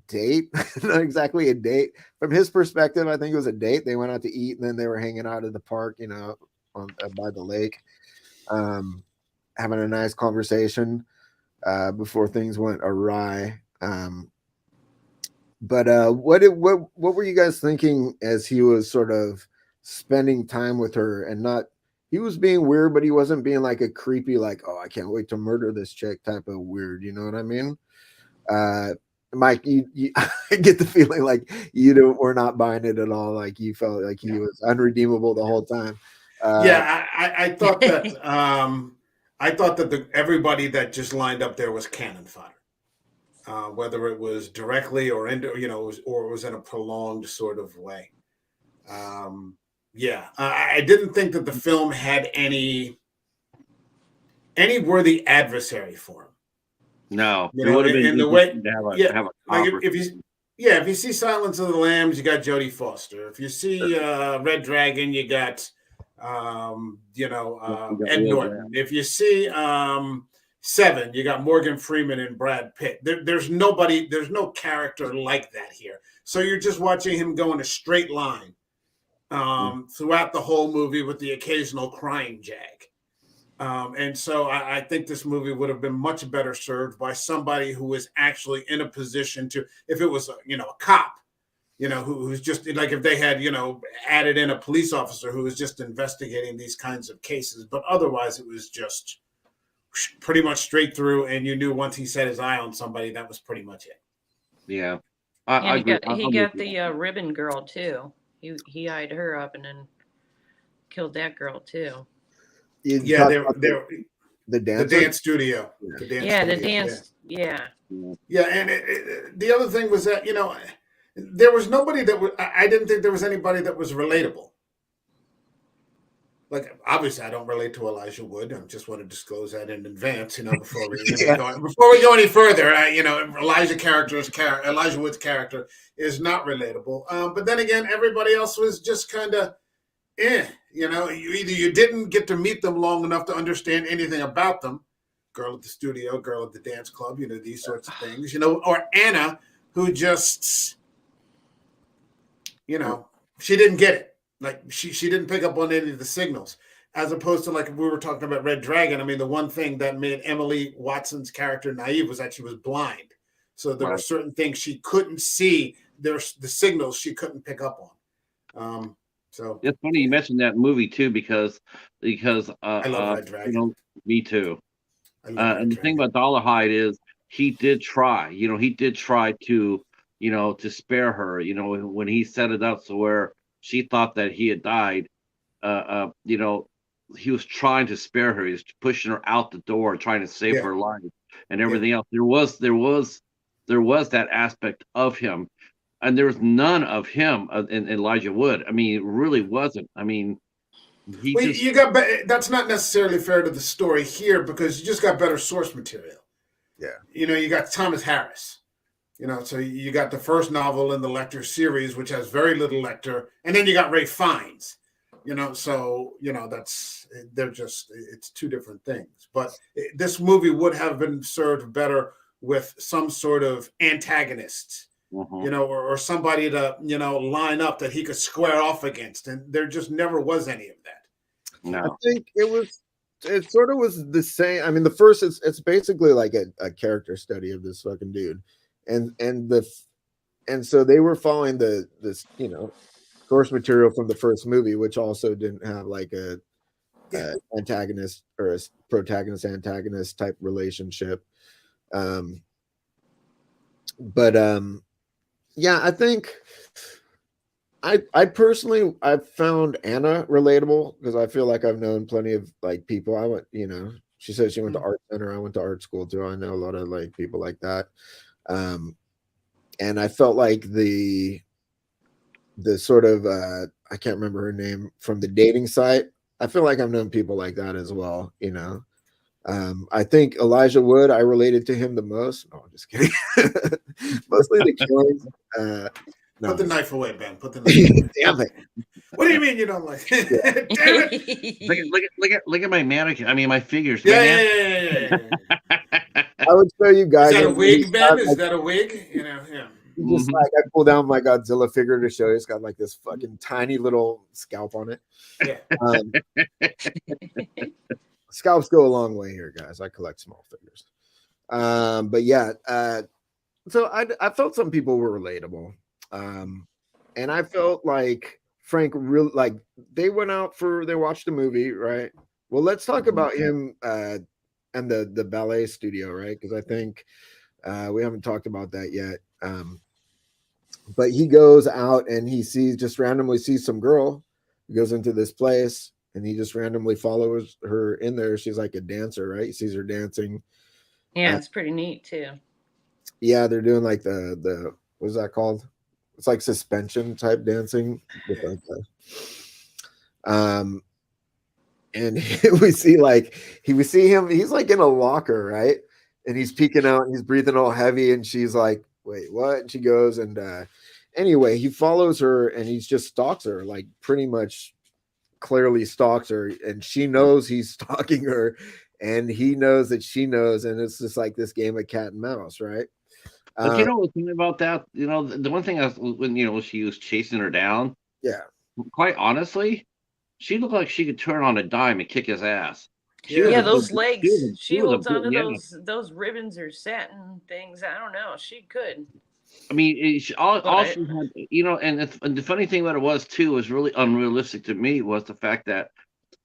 date, not exactly a date. From his perspective, I think it was a date. They went out to eat and then they were hanging out in the park, you know, by the lake, having a nice conversation before things went awry. But what were you guys thinking as he was sort of spending time with her and not? He was being weird, but he wasn't being like a creepy, like, oh, I can't wait to murder this chick type of weird. You know what I mean? Mike, you I get the feeling like were not buying it at all. Like you felt like he was unredeemable the whole time. Yeah, I thought that everybody that just lined up there was cannon fodder, whether it was directly or it was in a prolonged sort of way. Yeah, I didn't think that the film had any worthy adversary for him. No, you know, in the way, if you see Silence of the Lambs, you got Jodie Foster. If you see Red Dragon, you got Ed Norton. If you see Seven, you got Morgan Freeman and Brad Pitt. There's no character like that here. So you're just watching him go in a straight line throughout the whole movie with the occasional crying jag. And so I think this movie would have been much better served by somebody who was actually in a position to, if it was a cop, who's just like, if they had, added in a police officer who was just investigating these kinds of cases. But otherwise, it was just pretty much straight through. And you knew once he set his eye on somebody, that was pretty much it. Yeah. He got the ribbon girl, too. He eyed her up and then killed that girl, too. Yeah, The The dancer. dance studio. Yeah. The dance Yeah, the studio, dance. Yeah. Yeah, and the other thing was that there was nobody that was. I didn't think there was anybody that was relatable. Like obviously, I don't relate to Elijah Wood. I just want to disclose that in advance, before we Yeah. before we go any further. Elijah Wood's character is not relatable. But then again, everybody else was just kind of, you didn't get to meet them long enough to understand anything about them. Girl at the studio, girl at the dance club, these sorts of things, or Anna, who just, she didn't get it. Like she didn't pick up on any of the signals, as opposed to like we were talking about Red Dragon. I mean, the one thing that made Emily Watson's character naive was that she was blind. So there were certain things she couldn't see. There's the signals she couldn't pick up on. So it's funny you mentioned that movie too, because I love Red Dragon. Me too. I love Red And the thing about Dollahide is he did try. He did try to to spare her. When he set it up so where she thought that he had died, he was trying to spare her. He was pushing her out the door, trying to save her life and everything else. There was that aspect of him, and there was none of him in Elijah Wood. I mean, it really wasn't. I mean, that's not necessarily fair to the story here because you just got better source material. Yeah. You got Thomas Harris. So you got the first novel in the Lecter series, which has very little Lecter, and then you got Ray Fiennes. So it's two different things. But this movie would have been served better with some sort of antagonist, or somebody to line up that he could square off against, and there just never was any of that. No. I think it sort of was the same. I mean, the first it's basically like a character study of this fucking dude. And so they were following this source material from the first movie, which also didn't have like a antagonist or a protagonist antagonist type relationship. I think I personally I've found Anna relatable because I feel like I've known plenty of like people. I went, she said she went to art center. I went to art school too. I know a lot of like people like that. And I felt like the sort of I can't remember her name from the dating site. I feel like I've known people like that as well. I think Elijah Wood, I related to him the most. No, I'm just kidding. Mostly the killings. Put the knife away, Ben. Put the knife away. Damn it. What do you mean you don't like it? Damn it. Look at my mannequin. I mean, my figures. Yeah. I would show you guys. Is that a wig, Ben? Is that a wig? Yeah. Just like I pulled down my Godzilla figure to show you. It's got like this fucking tiny little scalp on it. Yeah. Scalps go a long way here, guys. I collect small figures. So I felt some people were relatable. And I felt like Frank really like they watched the movie, right? Well, let's talk about him and the ballet studio, right? Because I think we haven't talked about that yet. But he goes out and he randomly sees some girl. He goes into this place and he just randomly follows her in there. She's like a dancer, right? He sees her dancing. Yeah, it's pretty neat too. Yeah, they're doing like the what's that called? It's like suspension type dancing. And we see him, he's like in a locker, right? And he's peeking out and he's breathing all heavy. And she's like, wait, what? And she goes and anyway, he follows her and he just stalks her, like pretty much clearly stalks her. And she knows he's stalking her and he knows that she knows. And it's just like this game of cat and mouse, right? But what's funny about that? The one thing when she was chasing her down. Yeah. Quite honestly, she looked like she could turn on a dime and kick his ass. Those legs. She holds onto those ribbons or satin things. I don't know. She could. I mean, she had, and the funny thing about it was too was really unrealistic to me was the fact that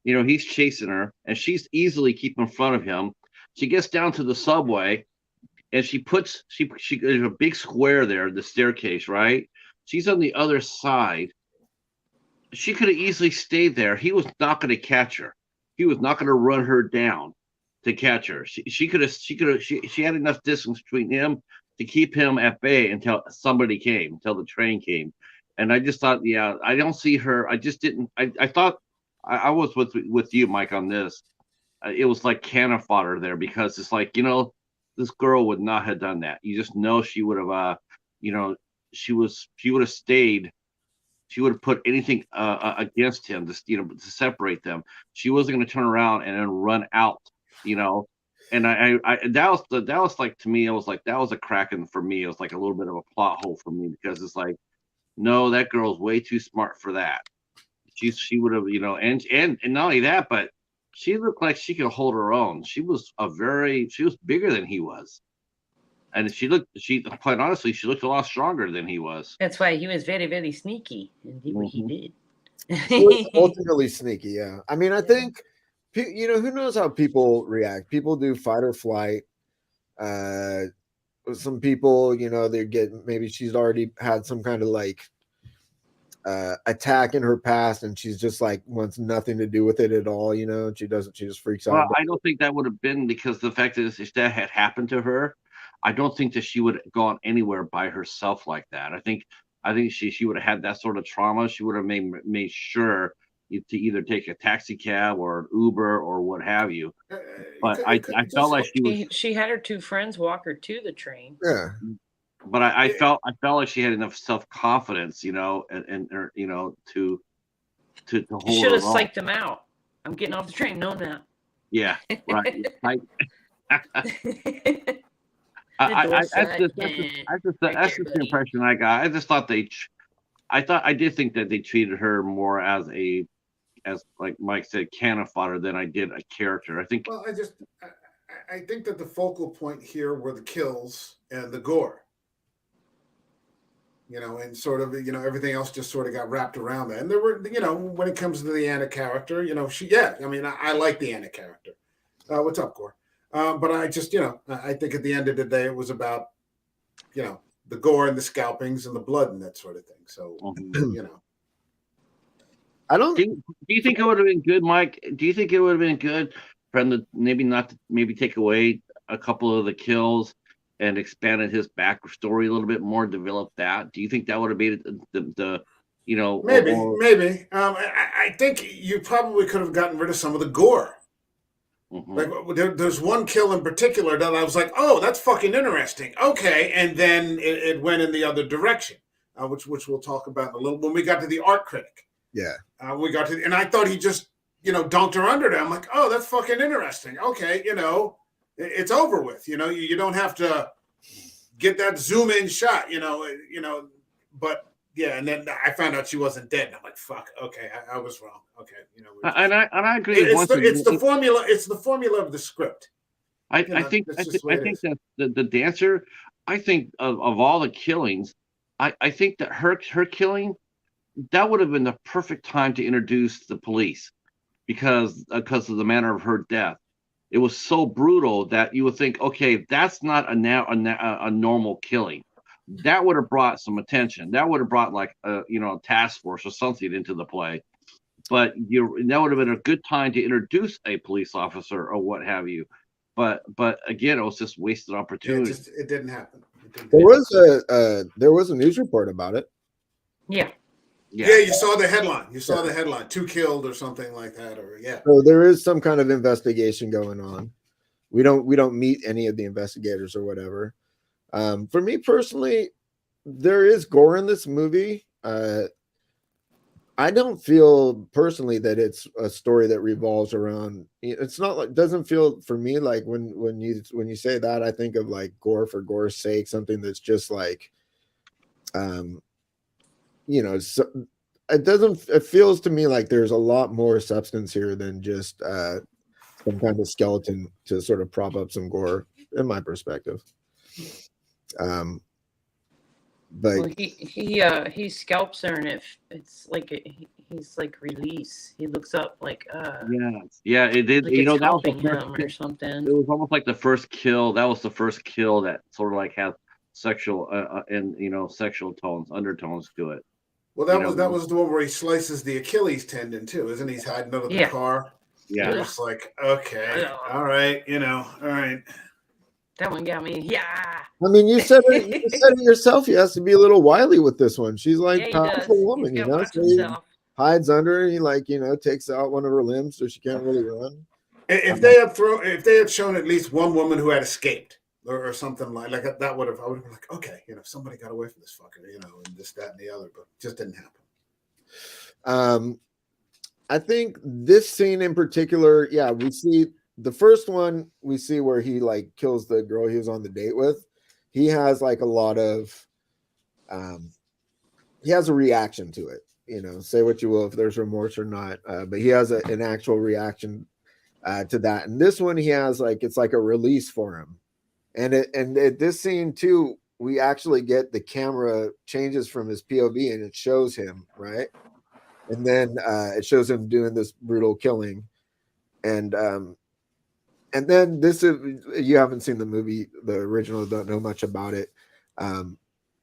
he's chasing her and she's easily keeping in front of him. She gets down to the subway. And there's a big square there, the staircase, right? She's on the other side. She could have easily stayed there. He was not going to catch her. He was not going to run her down to catch her. She had enough distance between him to keep him at bay until somebody came, until the train came. And I just thought, yeah, I don't see her. I just didn't. I thought I was with you, Mike, on this. It was like cannon fodder there, because it's like, this girl would not have done that. You just know she would have, she would have stayed. She would have put anything against him, to separate them. She wasn't going to turn around and then run out, And I that was like, to me, it was like, that was a crack for me. It was like a little bit of a plot hole for me, because it's like, no, that girl's way too smart for that. She would have, and not only that, but she looked like she could hold her own. She was bigger than he was. And quite honestly, she looked a lot stronger than he was. That's why he was very, very sneaky and did what he did. He was ultimately sneaky, yeah. I mean, I think, who knows how people react? People do fight or flight. Some people, maybe she's already had some kind of like attack in her past, and she's just like wants nothing to do with it at all. She just freaks out. Well, I don't think that would have been, because the fact is, if that had happened to her, I don't think that she would have gone anywhere by herself like that. I think she would have had that sort of trauma. She would have made sure to either take a taxi cab or an Uber or what have you. But I felt like she had her two friends walk her to the train. Yeah. But I felt like she had enough self-confidence, and to hold. You should have psyched them out. I'm getting off the train. No, now. Yeah, right. That's just the impression I got. I just thought I did think that they treated her more as like Mike said, cannon fodder, than I did a character. I think. Well, I think that the focal point here were the kills and the gore. And sort of, everything else just sort of got wrapped around that. And there were, when it comes to the Anna character, I like the Anna character. What's up, Gore? But I just, I think at the end of the day, it was about, the gore and the scalpings and the blood and that sort of thing. So, I don't. Do you think it would have been good, Mike? Do you think it would have been good for him to maybe take away a couple of the kills and expanded his backstory a little bit more, develop that? Do you think that would have made it maybe? I think you probably could have gotten rid of some of the gore. Mm-hmm. Like there's one kill in particular that I was like, oh, that's fucking interesting. Okay, and then it went in the other direction, which we'll talk about in a little when we got to the art critic. Yeah, and I thought he just dunked her under there. I'm like, oh, that's fucking interesting. Okay, it's over with. You don't have to get that zoom in shot. But yeah, and then I found out she wasn't dead. And I'm like, fuck. Okay, I was wrong. Okay, and I agree. It's the formula. It's the formula of the script. I think that the dancer. I think of all the killings, I think that her killing, that would have been the perfect time to introduce the police, because of the manner of her death. It was so brutal that you would think, okay, that's not a normal killing. That would have brought some attention. That would have brought like a task force or something into the play. But that would have been a good time to introduce a police officer or what have you. But again, it was just wasted opportunity. Yeah, it didn't happen. There was a news report about it. Yeah. Yeah, you saw the headline. You saw the headline, 2 killed or something like that, or yeah. So there is some kind of investigation going on. We don't meet any of the investigators or whatever. For me personally, there is gore in this movie. I don't feel personally that it's a story that revolves around. It's not like, doesn't feel for me like when you say that, I think of like gore for gore's sake, something that's just like, it feels to me like there's a lot more substance here than just some kind of skeleton to sort of prop up some gore, in my perspective. But he scalps her, and it's like he's like release. He looks up like yeah, it did. Like that was the first or something. It was almost like the first kill. That was the first kill that sort of like had sexual and sexual undertones to it. Well, that was the one where he slices the Achilles tendon too, isn't he? He's hiding under the car. Yeah. You're just like, okay, all right, all right. That one got me. Yeah. I mean, you said it yourself. He has to be a little wily with this one. She's like Yeah, he powerful does. woman, He's you got to know. watch So he himself. hides under her. He takes out one of her limbs so she can't really run. If they had shown at least one woman who had escaped or something like that, I would have been like, okay, somebody got away from this fucker, and this, that, and the other, but it just didn't happen. I think this scene in particular, yeah, we see the first one, we see where he like kills the girl he was on the date with. He has like a lot of, he has a reaction to it. Say what you will if there's remorse or not, but he has an actual reaction to that. And this one, he has like it's like a release for him. And at this scene too, we actually get the camera changes from his POV and it shows him, right? And then it shows him doing this brutal killing. And then this is, you haven't seen the movie, the original, don't know much about it.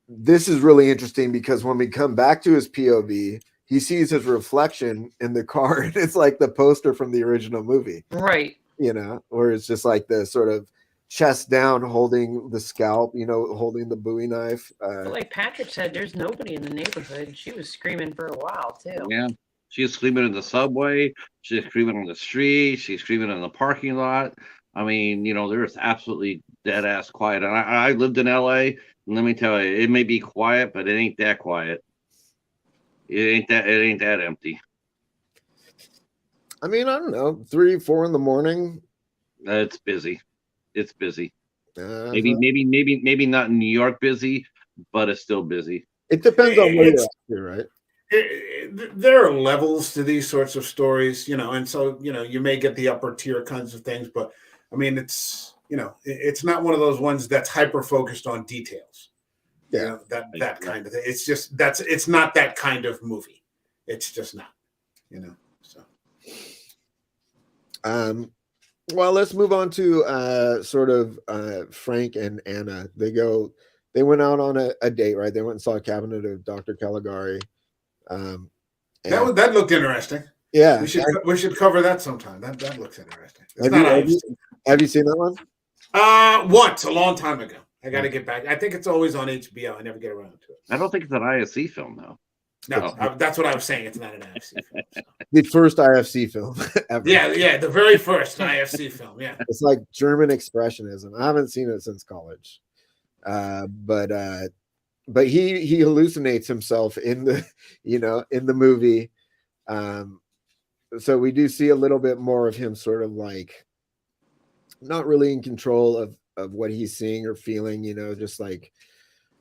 This is really interesting because when we come back to his POV, he sees his reflection in the car, and it's like the poster from the original movie. Right. Where it's just like the sort of chest down holding the scalp, holding the Bowie knife. But like Patrick said, there's nobody in the neighborhood. She was screaming for a while too. Yeah. She's screaming in the subway. She's screaming on the street. She's screaming in the parking lot. I mean, there's absolutely dead ass quiet. And I lived in LA, and let me tell you, it may be quiet, but it ain't that quiet. It ain't that empty. I mean, I don't know, 3, 4 in the morning. It's busy. It's busy. Maybe not in New York busy, but it's still busy. It depends on where you're at too, right? There are levels to these sorts of stories, and so you may get the upper tier kinds of things, but I mean, it's it's not one of those ones that's hyper focused on details. Yeah, that kind of thing. It's just it's not that kind of movie. It's just not, So, well, let's move on to sort of Frank and Anna. They went out on a date, right? They went and saw a cabinet of Dr. Caligari. That looked interesting. Yeah, we should cover that sometime. That looks interesting. Have you seen that one? Once, a long time ago. I got to get back. I think it's always on HBO. I never get around to it. I don't think it's an IFC film, though. No, that's what I was saying. It's not an IFC film. So. The first IFC film ever. Yeah, the very first IFC film. Yeah, it's like German expressionism. I haven't seen it since college, but he hallucinates himself in the in the movie. So we do see a little bit more of him, sort of like not really in control of what he's seeing or feeling. Just like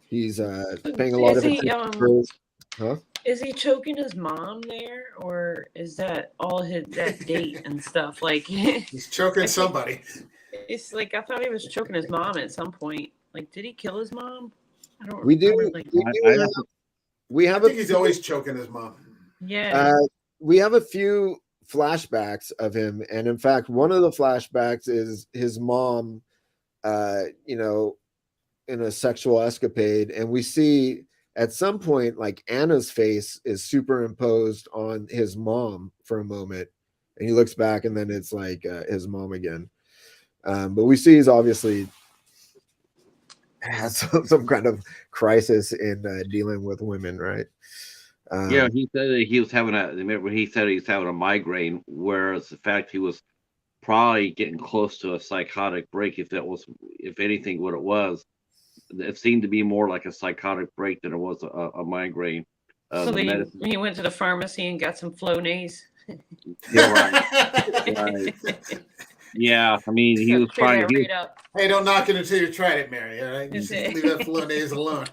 he's paying a lot of attention. Is he choking his mom there, or is that all that date and stuff? Like he's choking somebody. It's like I thought he was choking his mom at some point. Like, did he kill his mom? I don't. We do. I think he's always choking his mom. Yeah. We have a few flashbacks of him, and in fact, one of the flashbacks is his mom, in a sexual escapade, and we see at some point like Anna's face is superimposed on his mom for a moment, and he looks back, and then it's like his mom again. But we see he's obviously has some kind of crisis in dealing with women, right? Yeah, he said that he was having a migraine, whereas the fact he was probably getting close to a psychotic break, if anything, what it was. It seemed to be more like a psychotic break than it was a migraine. So he went to the pharmacy and got some Flonase. Yeah, right. Yeah, I mean, he was trying to. Hey, don't knock it until you tried it, Mary. All right, you just leave that Flonase alone.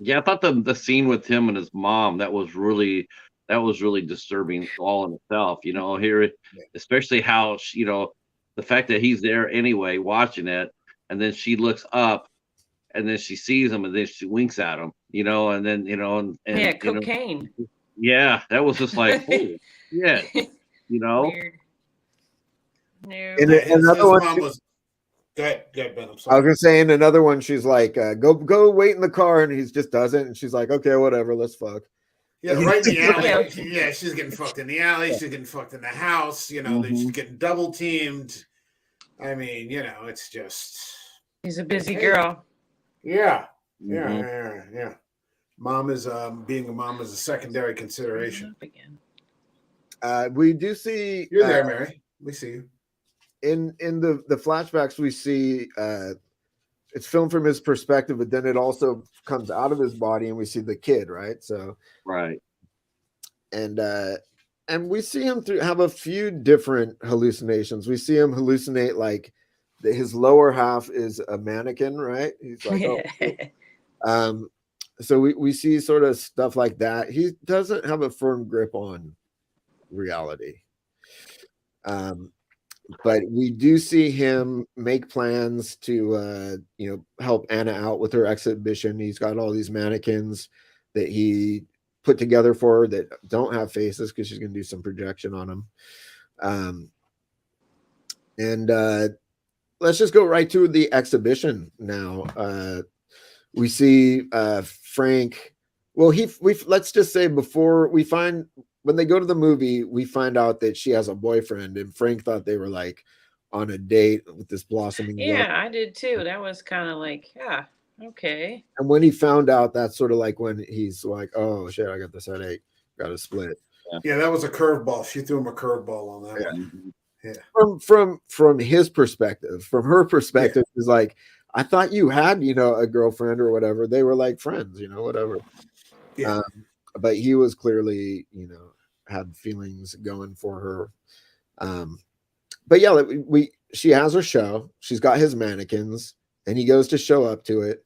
Yeah, I thought the scene with him and his mom that was really disturbing all in itself. Here, especially how the fact that he's there anyway watching it, and then she looks up, and then she sees him, and then she winks at him, and then yeah, cocaine. Yeah, that was just like, holy shit, Weird. No. And another one. Go ahead, Ben. I'm sorry. I was gonna say in another one, she's like, "Go wait in the car," and he just doesn't, and she's like, "Okay, whatever, let's fuck." Yeah, right in the alley. Yeah. Yeah, she's getting fucked in the alley. She's getting fucked in the house. Then she's getting double teamed. I mean, it's just. She's a busy Hey. girl. Yeah. Yeah. Mom is being a mom is a secondary consideration. Up again. We do see You're there, Mary. We see you. In the flashbacks. We see it's filmed from his perspective, but then it also comes out of his body, and we see the kid, right? So Right. and we see him have a few different hallucinations. We see him hallucinate like his lower half is a mannequin, right? He's like, oh. So we see sort of stuff like that. He doesn't have a firm grip on reality. But we do see him make plans to help Anna out with her exhibition. He's got all these mannequins that he put together for her that don't have faces because she's going to do some projection on them. And let's just go right to the exhibition now. We see Frank. Well, let's just say before we find, when they go to the movie, we find out that she has a boyfriend, and Frank thought they were like on a date with this blossoming. Yeah, I did too. That was kind of like, yeah, okay. And when he found out, that's sort of like when he's like, "Oh shit, I got this headache, got to split." Yeah, that was a curveball. She threw him a curveball on that one. Yeah. From his perspective, from her perspective, is like, I thought you had, a girlfriend or whatever. They were like friends, whatever. Yeah. But he was clearly, had feelings going for her. But yeah, she has her show. She's got his mannequins, and he goes to show up to it.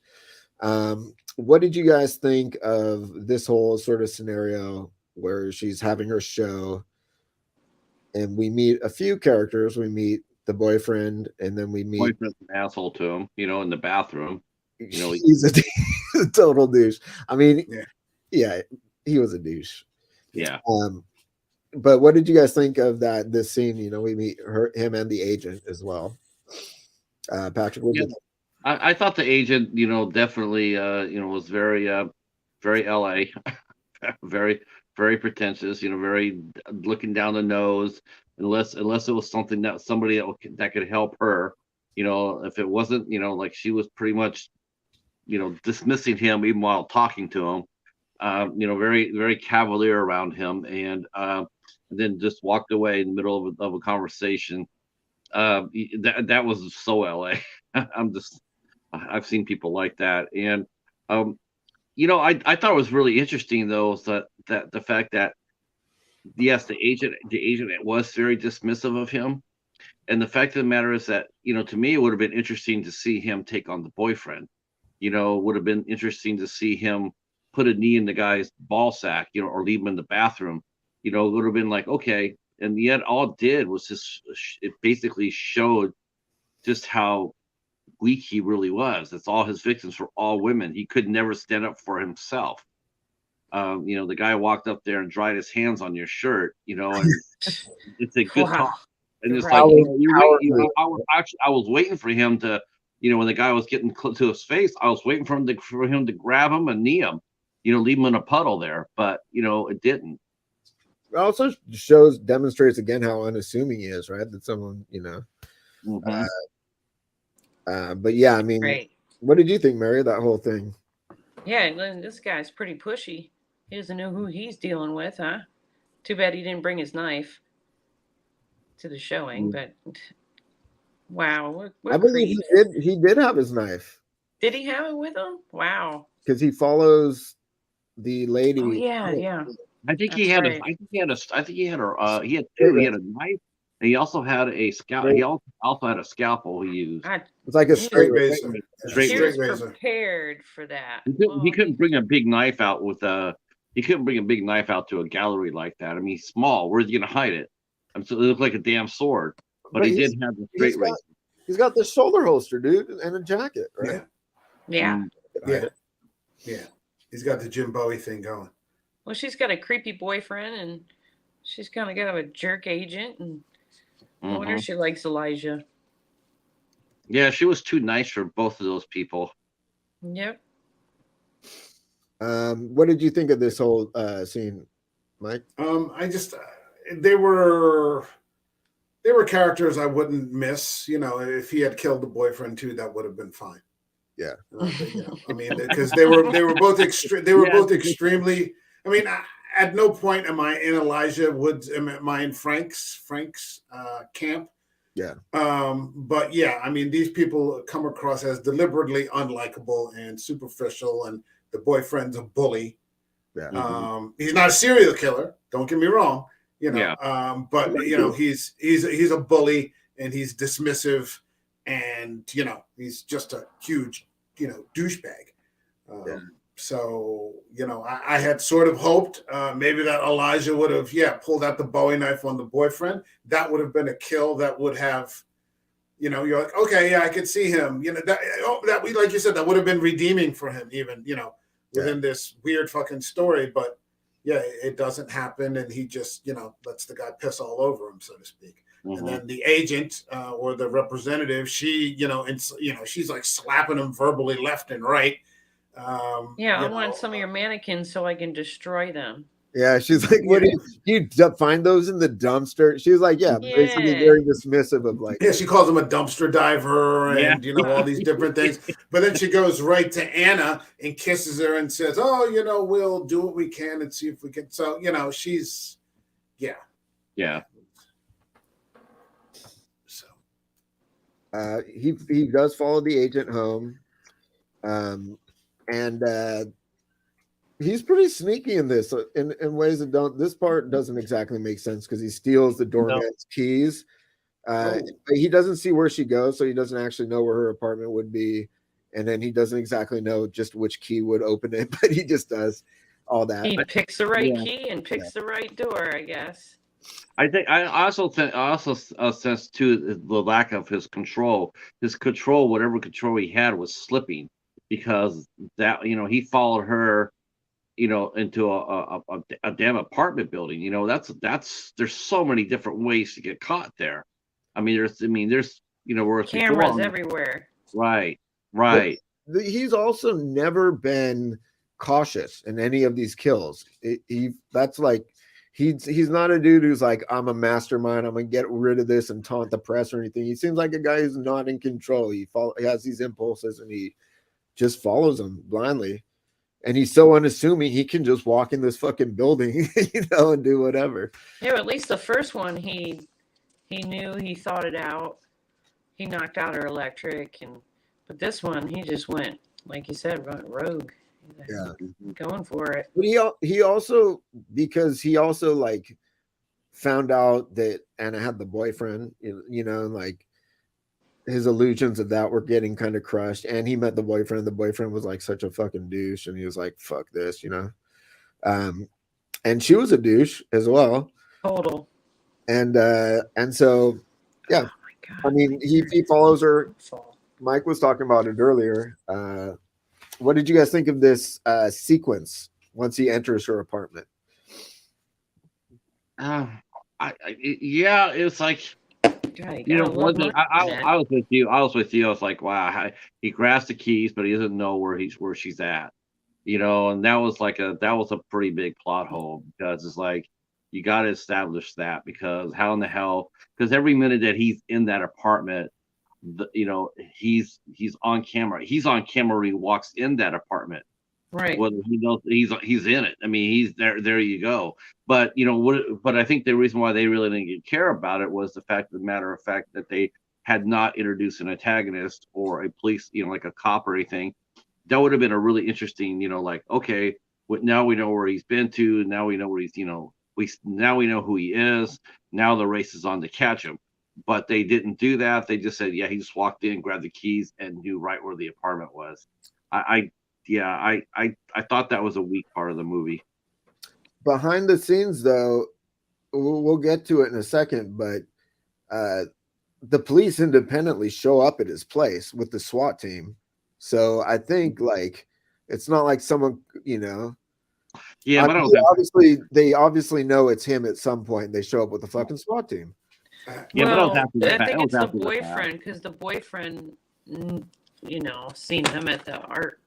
What did you guys think of this whole sort of scenario where she's having her show, and we meet a few characters? We meet the boyfriend, and then we meet boyfriend's an asshole to him, in the bathroom. He's a total douche. I mean, yeah, he was a douche. Yeah. But what did you guys think of this scene? We meet him and the agent as well. Patrick, what did you think? I thought the agent, definitely, was very, very LA, very, very pretentious. Very looking down the nose. Unless it was something that somebody that could help her. If it wasn't, like she was pretty much, dismissing him even while talking to him. Very, very cavalier around him, and then just walked away in the middle of a conversation. That was so LA. I've seen people like that, and I thought it was really interesting though, that the fact that yes, the agent was very dismissive of him, and the fact of the matter is that to me it would have been interesting to see him take on the boyfriend. Would have been interesting to see him put a knee in the guy's ball sack, or leave him in the bathroom. It would have been like, okay. And yet all it did was it basically showed just how weak he really was. That's all his victims were all women. He could never stand up for himself. The guy walked up there and dried his hands on your shirt, and it's a good talk. And it's like, I was waiting for him to, when the guy was getting to his face, I was waiting for him to grab him and knee him, leave him in a puddle there. But, it didn't. It also demonstrates again how unassuming he is, right? That someone, Mm-hmm. But yeah, I mean, what did you think, Mary, that whole thing? Yeah, this guy's pretty pushy. He doesn't know who he's dealing with, huh? Too bad he didn't bring his knife to the showing, but wow. I believe he did have his knife. Did he have it with him? Wow. Because he follows the lady. Oh, yeah. I think he had. I think he had two. He had two. He had a knife, and he also had a scalpel. He also had a scalpel he used. It's like a straight razor. He was prepared for that. He couldn't bring a big knife out He couldn't bring a big knife out to a gallery like that. I mean, he's small. Where's he gonna hide it? So it looked like a damn sword. But he did have the straight razor. He's got the shoulder holster, dude, and a jacket, right? Yeah. Yeah. He's got the Jim Bowie thing going. Well, she's got a creepy boyfriend, and she's kind of got a jerk agent, and I wonder if she likes Elijah. Yeah, she was too nice for both of those people. Yep. What did you think of this whole scene, Mike? I just they were characters I wouldn't miss. You know, if he had killed the boyfriend too, that would have been fine. Yeah. You know, I mean, because they were both both extremely. I mean, at no point am I in Elijah Woods. Am I in Frank's camp? Yeah. But yeah, I mean, these people come across as deliberately unlikable and superficial, and the boyfriend's a bully. Yeah. He's not a serial killer. Don't get me wrong. You know, Yeah. but you know, he's a bully and he's dismissive, and you know, he's just a huge, you know, douchebag. Yeah. So you know, I had sort of hoped maybe that Elijah would have pulled out the Bowie knife on the boyfriend. That would have been a kill. That would have, you know, you're like, okay, yeah, I could see him. You know, that we, like you said, that would have been redeeming for him, even, you know, within this weird fucking story. But yeah, it doesn't happen, and he just, you know, lets the guy piss all over him, so to speak. And then the agent or the representative, she, you know, she's like slapping him verbally left and right. I want some of your mannequins so I can destroy them. Yeah, she's like, "What do you find those in the dumpster?" She was like, basically very dismissive of like. Yeah, she calls him a dumpster diver and you know, all these different things. But then she goes right to Anna and kisses her and says, "Oh, you know, we'll do what we can and see if we can." So you know, she's Yeah. So He does follow the agent home, and he's pretty sneaky in this in ways that don't. This part doesn't exactly make sense because he steals the doormat's keys. He doesn't see where she goes, so he doesn't actually know where her apartment would be, and then he doesn't exactly know just which key would open it, but he just does all that. He picks the right key and picks the right door, I guess. I also sense too the lack of his control. His control, whatever control he had, was slipping because that, you know, he followed her, you know, into a damn apartment building. You know, that's there's so many different ways to get caught there. I mean, there's you know, where cameras everywhere. Right. He's also never been cautious in any of these kills. That's like he's not a dude who's like, I'm a mastermind, I'm gonna get rid of this and taunt the press or anything. He seems like a guy who's not in control. He has these impulses and he just follows them blindly. And he's so unassuming, he can just walk in this fucking building, you know, and do whatever. Yeah, at least the first one, he knew, he thought it out. He knocked out her electric, but this one, he just went, like you said, rogue. Yeah, going for it. But he also, because he also like found out that Anna had the boyfriend, you know, like his illusions of that were getting kind of crushed, and he met the boyfriend. The boyfriend was like such a fucking douche, and he was like, "Fuck this," you know. And she was a douche as well. Total. And so, yeah. Oh, I mean, he follows her. Mike was talking about it earlier. What did you guys think of this sequence once he enters her apartment? It's like, you know, I was with you. I was like, wow, he grabs the keys, but he doesn't know where she's at. You know, and that was a pretty big plot hole, because it's like, you got to establish that, because how in the hell? Because every minute that he's in that apartment, you know, he's on camera. He's on camera when he walks in that apartment. Right. Whether he knows he's in it. I mean, he's there. There you go. But you know, but I think the reason why they really didn't care about it was the matter of fact that they had not introduced an antagonist or a police, you know, like a cop or anything. That would have been a really interesting, you know, like, okay, now we know where he's been to. Now we know where he's, you know, now we know who he is. Now the race is on to catch him. But they didn't do that. They just said, yeah, he just walked in, grabbed the keys, and knew right where the apartment was. I thought that was a weak part of the movie. Behind the scenes, though, we'll get to it in a second, but the police independently show up at his place with the SWAT team. So I think, like, it's not like someone, you know. Yeah, but they obviously know it's him at some point. They show up with the fucking SWAT team. Yeah, well, I think it's the boyfriend, because the boyfriend, you know, seen him at the art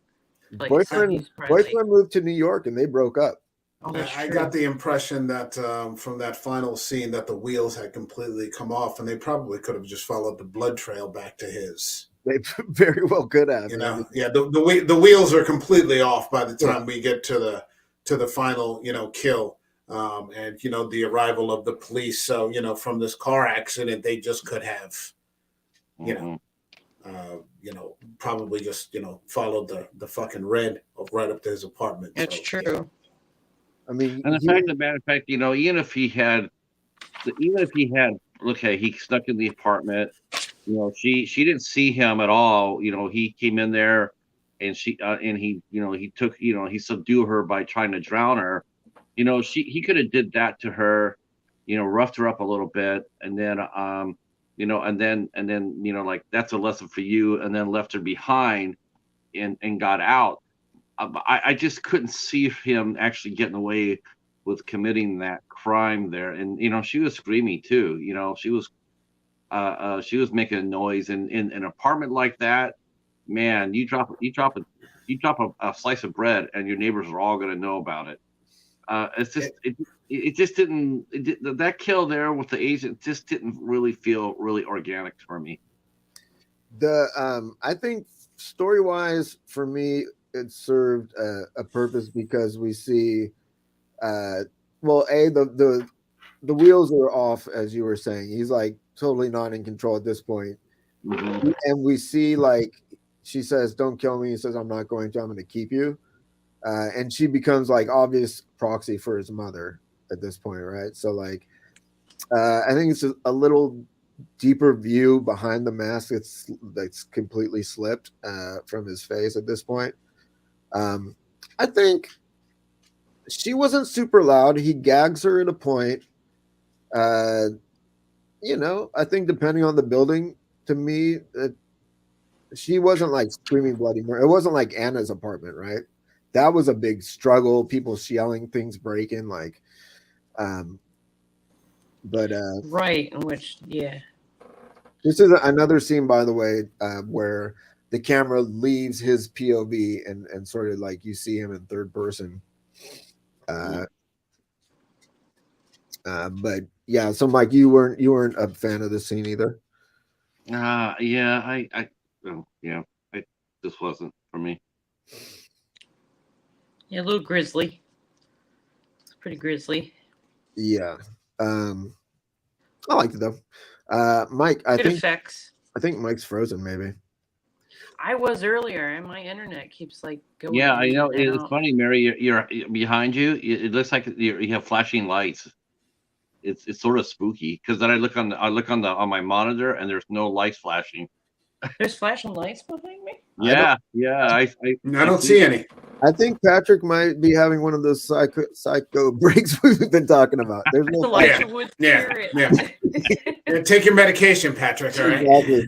place. Boyfriend He's probably like, boyfriend moved to New York and they broke up. oh, that's I true. got the impression that from that final scene that the wheels had completely come off, and they probably could have just followed the blood trail back to his. They very well could have. You man. know, yeah, the wheels are completely off by the Yeah. time we get to the final, kill, and the arrival of the police. So from this car accident, they just could have, Mhm. probably just followed the fucking red right up to his apartment. That's So, true. yeah. I mean, And the fact of the matter fact, even if he had, okay, he stuck in the apartment. She didn't see him at all. He came in there, and he took, he subdued her by trying to drown her. He could have did that to her, roughed her up a little bit, and then, like, that's a lesson for you, and then left her behind, and got out. I just couldn't see him actually getting away with committing that crime there. And she was screaming too. She was making a noise in an apartment like that. Man, you drop a slice of bread, and your neighbors are all going to know about it. It's just it just didn't that kill there with the agent just didn't really feel really organic for me. I think story wise for me it served a purpose because we see the wheels are off, as you were saying. He's like totally not in control at this point. Mm-hmm. And we see, like, she says, "Don't kill me." He says, "I'm not going to. I'm going to keep you." And she becomes like obvious proxy for his mother at this point, right? So like, I think it's a little deeper view behind the mask that's completely slipped from his face at this point. I think she wasn't super loud. He gags her at a point. I think depending on the building, to me, she wasn't like screaming bloody murder. It wasn't like Anna's apartment, right? That was a big struggle. People yelling, things breaking, like, Right, in which, yeah. This is another scene, by the way, where the camera leaves his POV and sort of like you see him in third person. But yeah, so Mike, you weren't a fan of this scene either. It just wasn't for me. Yeah, a little grisly. It's pretty grisly. Yeah. I liked it though. Mike, I Good effects. think Mike's frozen maybe. I was earlier, and my internet keeps like going. Yeah, I know. in and It's out. funny, Mary. You're behind you. It looks like you have flashing lights. It's sort of spooky because then I look on my monitor and there's no lights flashing. There's flashing lights behind me. Yeah. I don't see any. I think Patrick might be having one of those psycho breaks we've been talking about. There's It's no Elijah Wood Yeah, spirit. Yeah, take your medication, Patrick. All right. Exactly.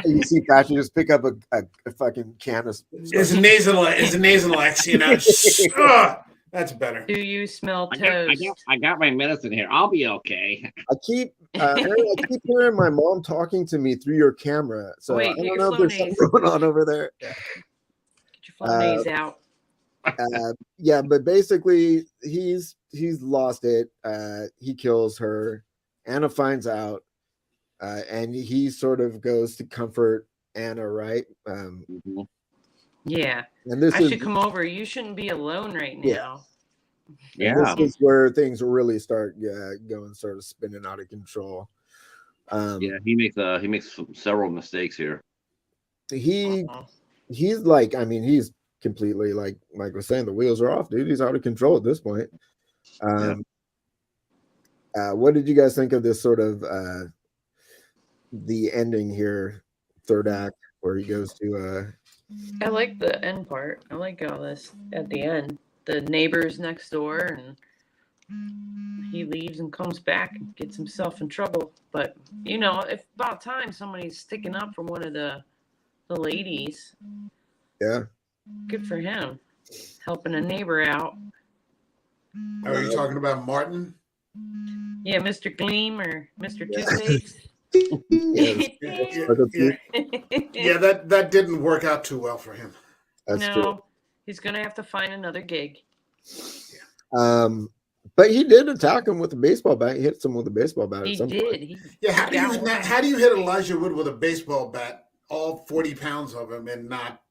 You see Patrick just pick up a fucking can of. It's a nasal X, that's better. Do you smell I toast? got my medicine here. I'll be okay. I keep hearing my mom talking to me through your camera. So Wait, I get don't your know if there's something Flonase. going on over there. Get your Flonase out. Yeah, but basically he's lost it. He kills her. Anna finds out, and he sort of goes to comfort Anna, right? Yeah. And this I is should come over. You shouldn't be alone right now. Yeah. this is where things really start going sort of spinning out of control. Yeah, he makes several mistakes here. He's like, I mean, he's completely like Mike was saying, the wheels are off, dude. He's out of control at this point. What did you guys think of this sort of the ending here, third act, where he goes to I like the end part. I like all this at the end. The neighbors next door, and he leaves and comes back and gets himself in trouble. But if about time somebody's sticking up for one of the ladies. Yeah. Good for him, helping a neighbor out. Are you talking about Martin? Yeah, Mr. Gleam or Mr. Two-Face. Yeah, Yeah, that didn't work out too well for him. That's true. No, he's gonna have to find another gig. But he did attack him with a baseball bat. He hit him with a baseball bat He at some did. point. Yeah, he got one. how do you hit Elijah Wood with a baseball bat, all 40 pounds of him, and not?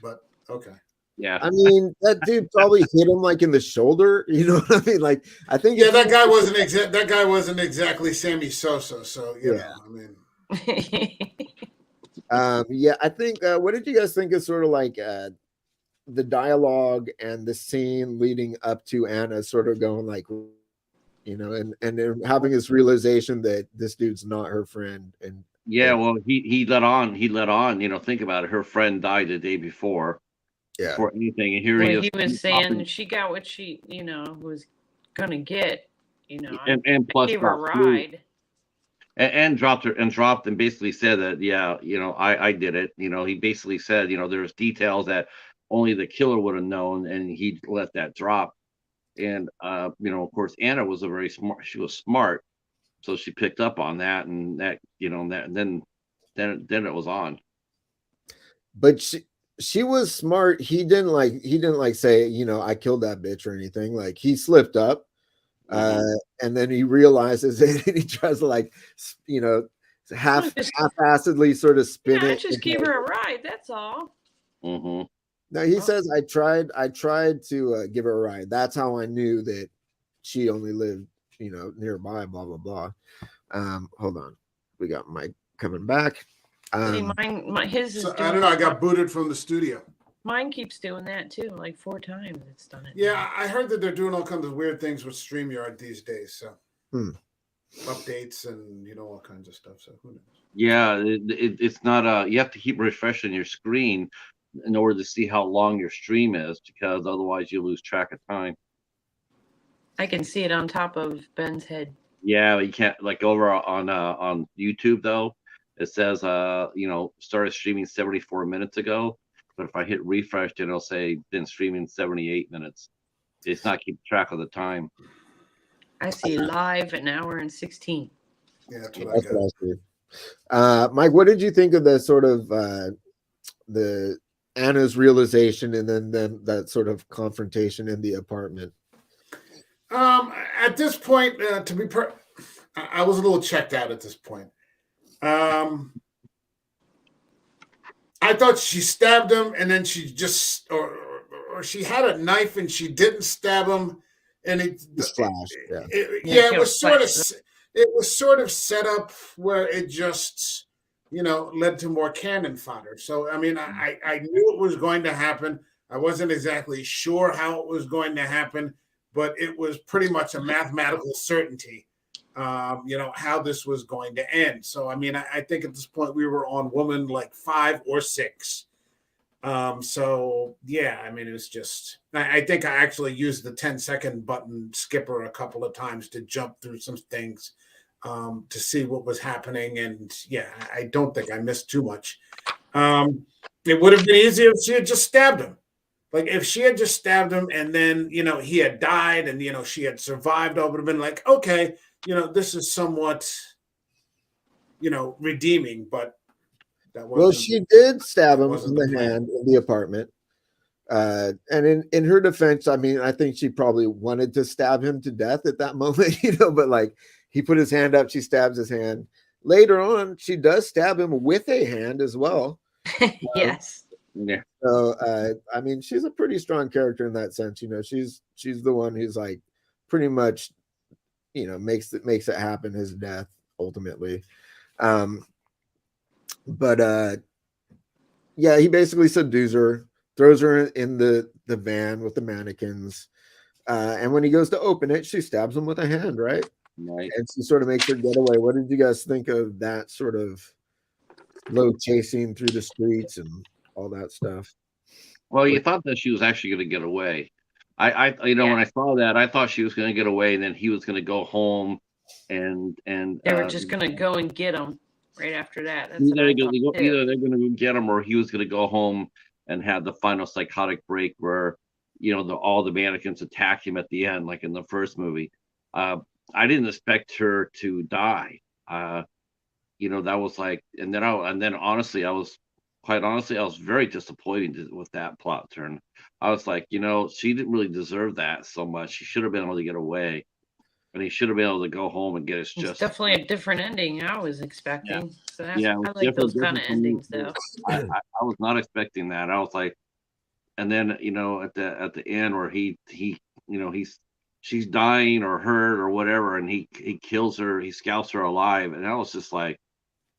But okay. Yeah. I mean, that dude probably hit him like in the shoulder. You know what I mean? Like, I think. Yeah, that guy wasn't exactly Sammy Sosa. So you Yeah. know, I mean. Yeah, I think. What did you guys think of sort of like the dialogue and the scene leading up to Anna sort of going like, you know, and then having this realization that this dude's not her friend, and Yeah, well, he let on. You know, think about it. Her friend died the day before. yeah, Before anything, and here he Well, is. he was saying she got what she, was gonna get. and plus gave her a dropped through- ride. and dropped and basically said that, yeah, you know, I did it. You know, he basically said, you know, there's details that only the killer would have known, and he let that drop. And you know, of course, Anna was she was smart, so she picked up on that, and that, you know, that, and then it was on. but she was smart. He didn't like say, you know, I killed that bitch or anything. Like, he slipped up, and then he realizes it, and he tries to, like, you know, half-assedly sort of spin Yeah, I it. just gave her a ride. That's all. Mm-hmm. No, he says, I tried to give her a ride. That's how I knew that she only lived, you know, nearby, blah, blah, blah. Hold on. We got Mike coming back. See, his is So, doing, I don't know. I got booted from the studio. mine keeps doing that too, like 4 times it's done it. Yeah, I heard that they're doing all kinds of weird things with StreamYard these days. So updates and, you know, all kinds of stuff. So who knows? Yeah, it's not. You have to keep refreshing your screen in order to see how long your stream is, because otherwise you lose track of time. I can see it on top of Ben's head. Yeah, you can't, like, over on YouTube though. It says you know, started streaming 74 minutes ago, but if I hit refresh, then it'll say been streaming 78 minutes. It's not keeping track of the time. I see live an hour and 16. Yeah, that's That's what I what got. I see. Mike, what did you think of the sort of the Anna's realization, and then that sort of confrontation in the apartment? At this point, I was a little checked out at this point. I thought she stabbed him, and then she just, or she had a knife and she didn't stab him, and it flashed. it was sort of set up where it just, you know, led to more cannon fodder. So I mean, I knew it was going to happen. I wasn't exactly sure how it was going to happen, but it was pretty much a mathematical certainty, you know, how this was going to end. So, I mean, I think at this point we were on woman like 5 or 6. So, yeah, I mean, it was just, I think I actually used the 10-second button skipper a couple of times to jump through some things to see what was happening. And yeah, I don't think I missed too much. It would have been easier if she had just stabbed him. Like, if she had just stabbed him and then, you know, he had died and, you know, she had survived, I would have been like, okay, you know, this is somewhat, you know, redeeming, but that wasn't. Well, she did stab him in wasn't the the plan. hand in the apartment. And in her defense, I mean, I think she probably wanted to stab him to death at that moment, you know, but like, he put his hand up, she stabs his hand. Later on, she does stab him with a hand as well. Yes. Yeah. So I mean, she's a pretty strong character in that sense. You know, she's the one who's like pretty much, you know, makes it happen, his death ultimately. But yeah, he basically subdues her, throws her in the van with the mannequins, and when he goes to open it, she stabs him with a hand, right? Right. And she sort of makes her get away. What did you guys think of that sort of slow chasing through the streets and all that stuff? Well, you thought that she was actually going to get away. I you know, when I saw that, I thought she was going to get away, and then he was going to go home, and They were just going to go and get him right after that. That's either what I thought, too. either they're going to go get him, or he was going to go home and have the final psychotic break where, you know, all the mannequins attack him at the end, like in the first movie. I didn't expect her to die. You know, that was like, and then honestly, I was quite honestly, I was very disappointed with that plot turn. I was like, she didn't really deserve that so much. She should have been able to get away, and he should have been able to go home and get his It's just. definitely a different ending I was Yeah, expecting. So that's yeah, it was I like those kind of different for me. endings though. I was not expecting that. I was like, and then at the end where he's she's dying or hurt or whatever, and he kills her, he scalps her alive, and I was just like,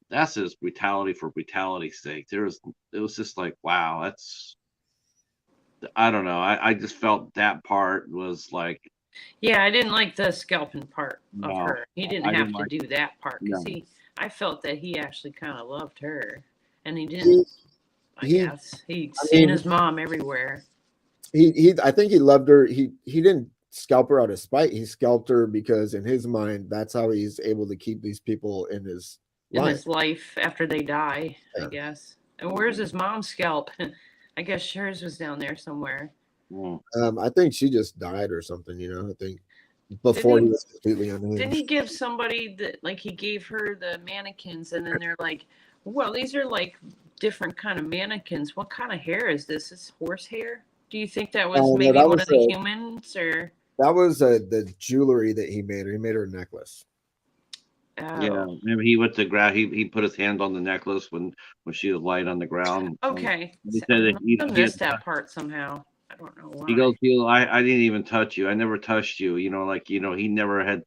that's just brutality for brutality's sake. It was just like, wow, that's, I don't know. I just felt that part was like, Yeah, I didn't like the scalping part of no, her. He didn't I have didn't to like do that part because no. I felt that he actually kind of loved her, and he He, didn't. I he guess he'd I seen mean, his mom everywhere. I think he loved her. He didn't scalp her out of spite. He scalped her because in his mind, that's how he's able to keep these people in his In life. his life after they die, I Yeah. guess. And where's his mom's scalp? I guess hers was down there somewhere. Mm. I think she just died or something, I think Didn't before he he, was completely didn't unhinged. he give somebody that, like, he gave her the mannequins, and then they're like, well, these are like different kind of mannequins. What kind of hair is this? Is horse hair? Do you think that was No, maybe that one was of the humans, or the jewelry that he made her. He made her a necklace. Yeah, oh, maybe he went to grab. He put his hand on the necklace when she was lying on the ground. okay. He So, said that I he had missed that part somehow. I don't know He goes, why. I didn't even touch you. I never touched you. He never had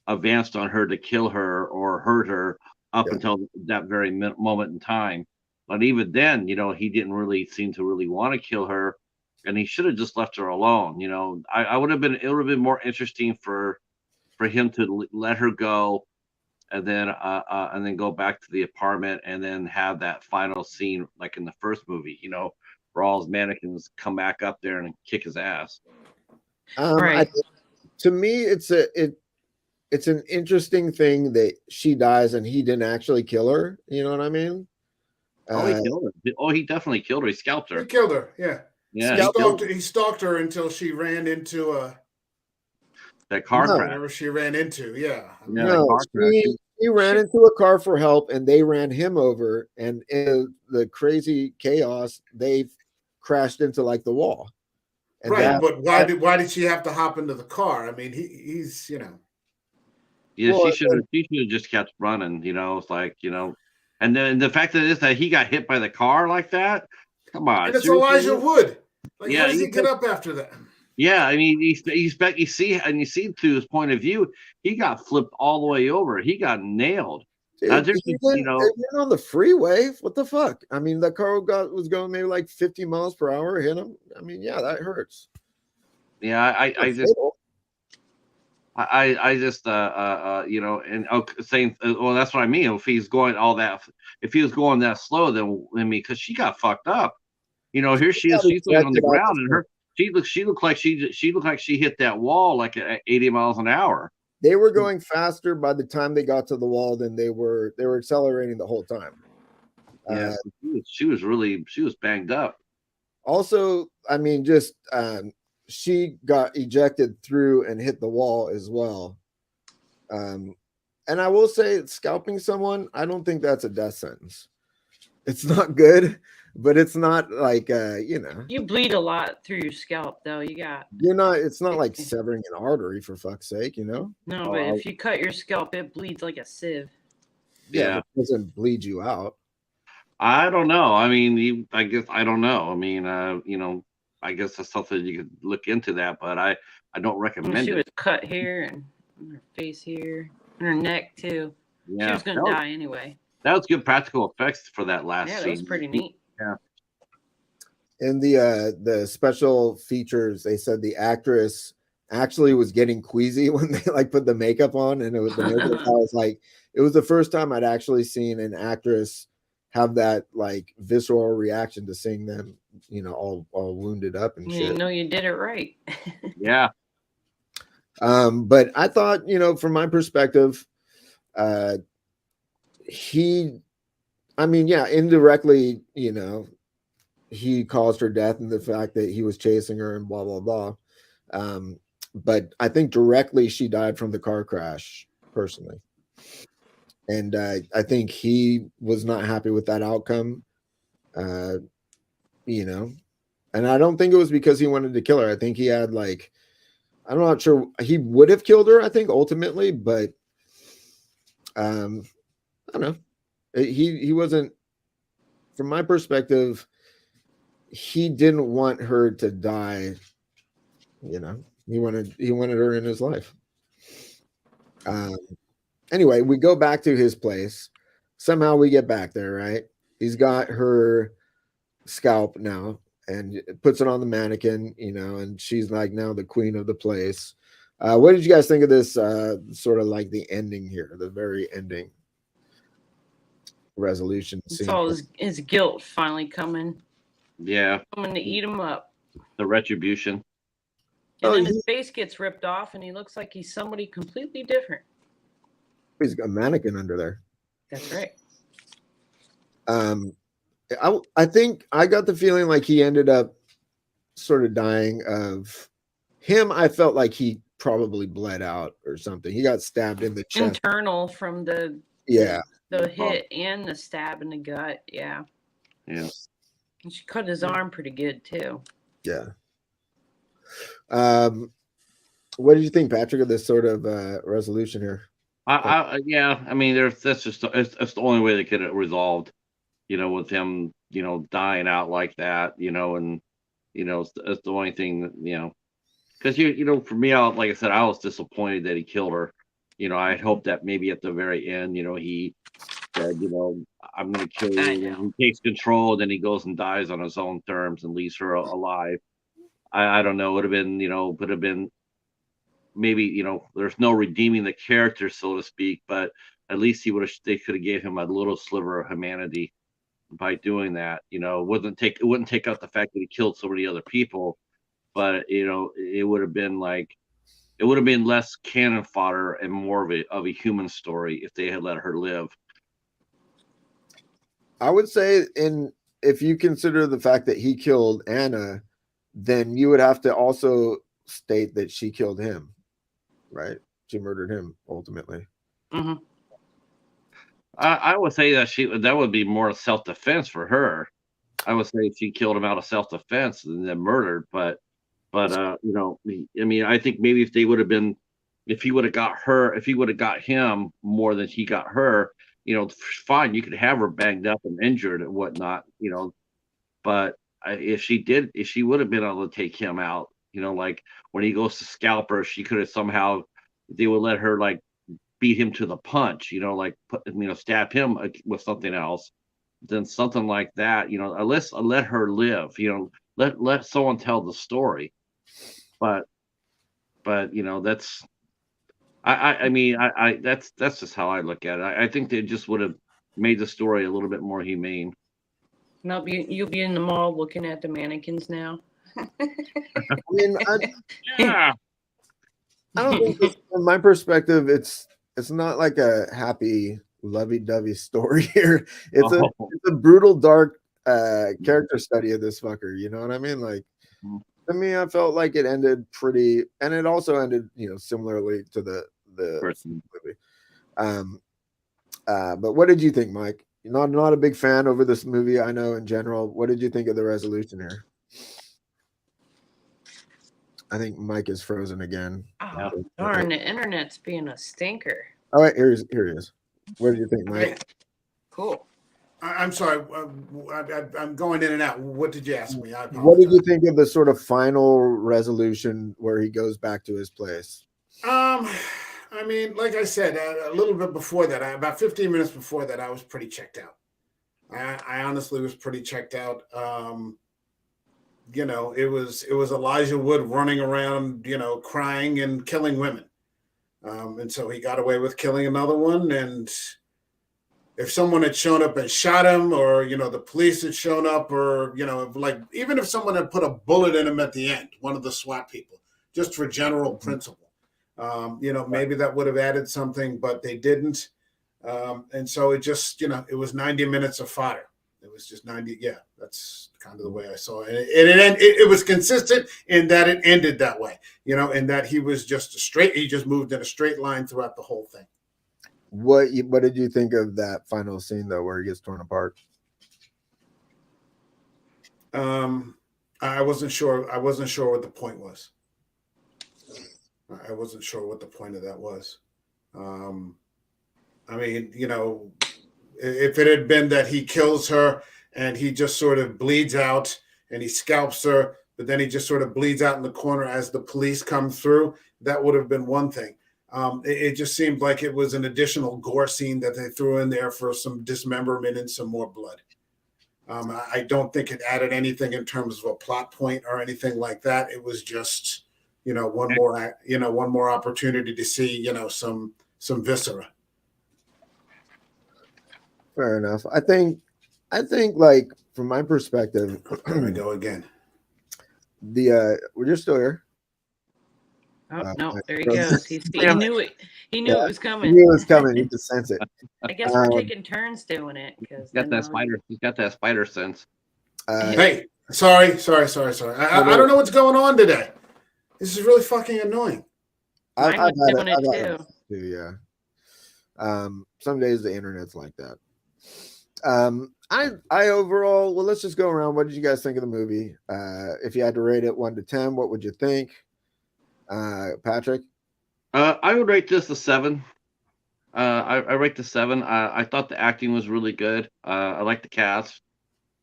advanced on her to kill her or hurt her up Yeah. until that very moment in time. But even then, he didn't really seem to really want to kill her, and he should have just left her alone. I would have been. It would have been more interesting for him to let her go, and then go back to the apartment, and then have that final scene like in the first movie. Where all his mannequins come back up there and kick his ass. Right. To me, it's an interesting thing that she dies and he didn't actually kill her. You know what I mean? Oh, he killed her. Oh, he definitely killed her. He scalped He her. killed her. Yeah. Yeah, He stalked her until she ran into that car No, crash. whatever she ran into. Yeah. Yeah, that no, car crash. he ran into a car for help and they ran him over. And in the crazy chaos, they crashed into like the wall. And Right, but why did she have to hop into the car? I mean, he's Yeah, Well, she should have just kept running. It's like and then the fact that is that he got hit by the car like that. Come on, and it's seriously? Elijah Wood. Like, Yeah, how does he get up after that? Yeah, I mean, you see through his point of view, he got flipped all the way over. He got nailed. Now, dude, they went on the freeway. What the fuck? I mean, the car was going maybe like 50 miles per hour, hit him. I mean, yeah, that hurts. Yeah, I just and saying, well, that's what I mean. If he was going that slow, then because she got fucked up. Here she is, she's laying on the ground, and she looked like she hit that wall like at 80 miles an hour. They were going faster by the time they got to the wall than they were accelerating the whole time. Yeah, she was banged up. Also, I mean, just she got ejected through and hit the wall as well. And I will say, scalping someone, I don't think that's a death sentence. It's not good, but it's not like You bleed a lot through your scalp, though. It's not like severing an artery, for fuck's sake, No, but if you cut your scalp, it bleeds like a sieve. Yeah, it doesn't bleed you out. I don't know. I mean, I guess I don't know. I mean, I guess that's something you could look into that, but I don't recommend it. She was cut here and her face here and her neck too. Yeah, she was gonna die anyway. That was good practical effects for that last scene. That was pretty neat. Yeah. In the special features, they said the actress actually was getting queasy when they like put the makeup on, and it was the makeup. I was like, it was the first time I'd actually seen an actress have that like visceral reaction to seeing them, all wounded up and shit. You did it right. Yeah. But I thought, from my perspective, indirectly, he caused her death and the fact that he was chasing her and blah, blah, blah. But I think directly she died from the car crash personally. And I think he was not happy with that outcome. uh, you know, and I don't think it was because he wanted to kill her. I think he had like, I'm not sure he would have killed her, I think ultimately, but I don't know. He wasn't, from my perspective, he didn't want her to die. You know, he wanted her in his life. Um, anyway, we go back to his place. Somehow we get back there, right? He's got her scalp now and puts it on the mannequin, you know, and she's like now the queen of the place. What did you guys think of this sort of like the ending here, the very ending resolution It's scene? all his guilt finally coming Yeah, to eat him up. the retribution. And Oh, then his face gets ripped off and he looks like he's somebody completely different. he's got a mannequin under there. That's right. I think I got the feeling like he ended up sort of dying of him. I felt like he probably bled out or something. He got stabbed in the chest. Internal from the Yeah. the hit and the stab in the gut. Yeah. Yeah. And she cut his arm pretty good too. Yeah. What did you think, Patrick, of this sort of resolution here? Yeah. I mean, that's just it's the only way they could have resolved. You know, with him, you know, dying out like that. You know, and you know, it's the only thing that, you know, because you know, for me, like I said, I was disappointed that he killed her. You know, I had hoped that maybe at the very end, you know, he said, you know, I'm going to kill you. I And know. he takes control, then he goes and dies on his own terms and leaves her alive. I don't know. Would have been maybe, you know, there's no redeeming the character, so to speak, but at least they could have gave him a little sliver of humanity by doing that. You know, it wouldn't take out the fact that he killed so many other people, but you know, it would have been less cannon fodder and more of a human story if they had let her live. I would say, if you consider the fact that he killed Anna, then you would have to also state that she killed him, right? She murdered him ultimately. Mm-hmm. I would say that would be more self defense for her. I would say she killed him out of self defense and then murdered, but you know, I mean, I think maybe if he would have got her, if he would have got him more than he got her, you know, fine, you could have her banged up and injured and whatnot, you know, but if she would have been able to take him out, you know, like when he goes to scalp her, she could have somehow, they would let her like beat him to the punch, you know, like stab him with something else, then something like that, you know, let her live, you know, let someone tell the story. But you know, I mean, that's just how I look at it. I think they just would have made the story a little bit more humane. You'll be in the mall looking at the mannequins now. I mean, Yeah. I don't think, from my perspective, it's not like a happy, lovey-dovey story here. It's a brutal, dark character study of this fucker. You know what I mean? Like, to me, I felt like it ended pretty, and it also ended, you know, similarly to the Person. movie. But what did you think, Mike? You're not a big fan over this movie, I know in general. What did you think of the resolution here? I think Mike is frozen again. Oh, darn, the internet's being a stinker. All right, here he is. What did you think, Mike? Right. Cool. I'm sorry. I'm going in and out. What did you ask me? What did you think of the sort of final resolution where he goes back to his place? I mean, like I said, a little bit before that, about 15 minutes before that, I was pretty checked out. I honestly was pretty checked out. You know, it was Elijah Wood running around, you know, crying and killing women. And so he got away with killing another one. And if someone had shown up and shot him, or, you know, the police had shown up, or, you know, like even if someone had put a bullet in him at the end, one of the SWAT people, just for general principle, you know, maybe that would have added something, but they didn't. And so it just, you know, it was 90 minutes of fodder. It was just 90. Yeah, that's kind of the way I saw it. And it was consistent in that it ended that way, you know, in that he just moved in a straight line throughout the whole thing. What did you think of that final scene though, where he gets torn apart? I wasn't sure. I wasn't sure what the point was. I wasn't sure what the point of that was. Um, I mean, if it had been that he kills her and he just sort of bleeds out and he scalps her, but then he just sort of bleeds out in the corner as the police come through, that would have been one thing. It just seemed like it was an additional gore scene that they threw in there for some dismemberment and some more blood. I don't think it added anything in terms of a plot point or anything like that. It was just, one more opportunity to see, some viscera. Fair enough. I think like from my perspective, There I go again. We're just still here. Oh no, there he goes. He knew it. He knew it was coming. He knew it was coming. He just sensed it. I guess we're taking turns doing it because He's got that spider sense. Hey, sorry. I don't know what's going on today. This is really fucking annoying. Mine was doing it too. Yeah. Some days the internet's like that. I overall, well, let's just go around. What did you guys think of the movie? If you had to rate it 1 to 10, what would you think? Patrick? I would rate this a 7. I rate the 7. I thought the acting was really good. I like the cast.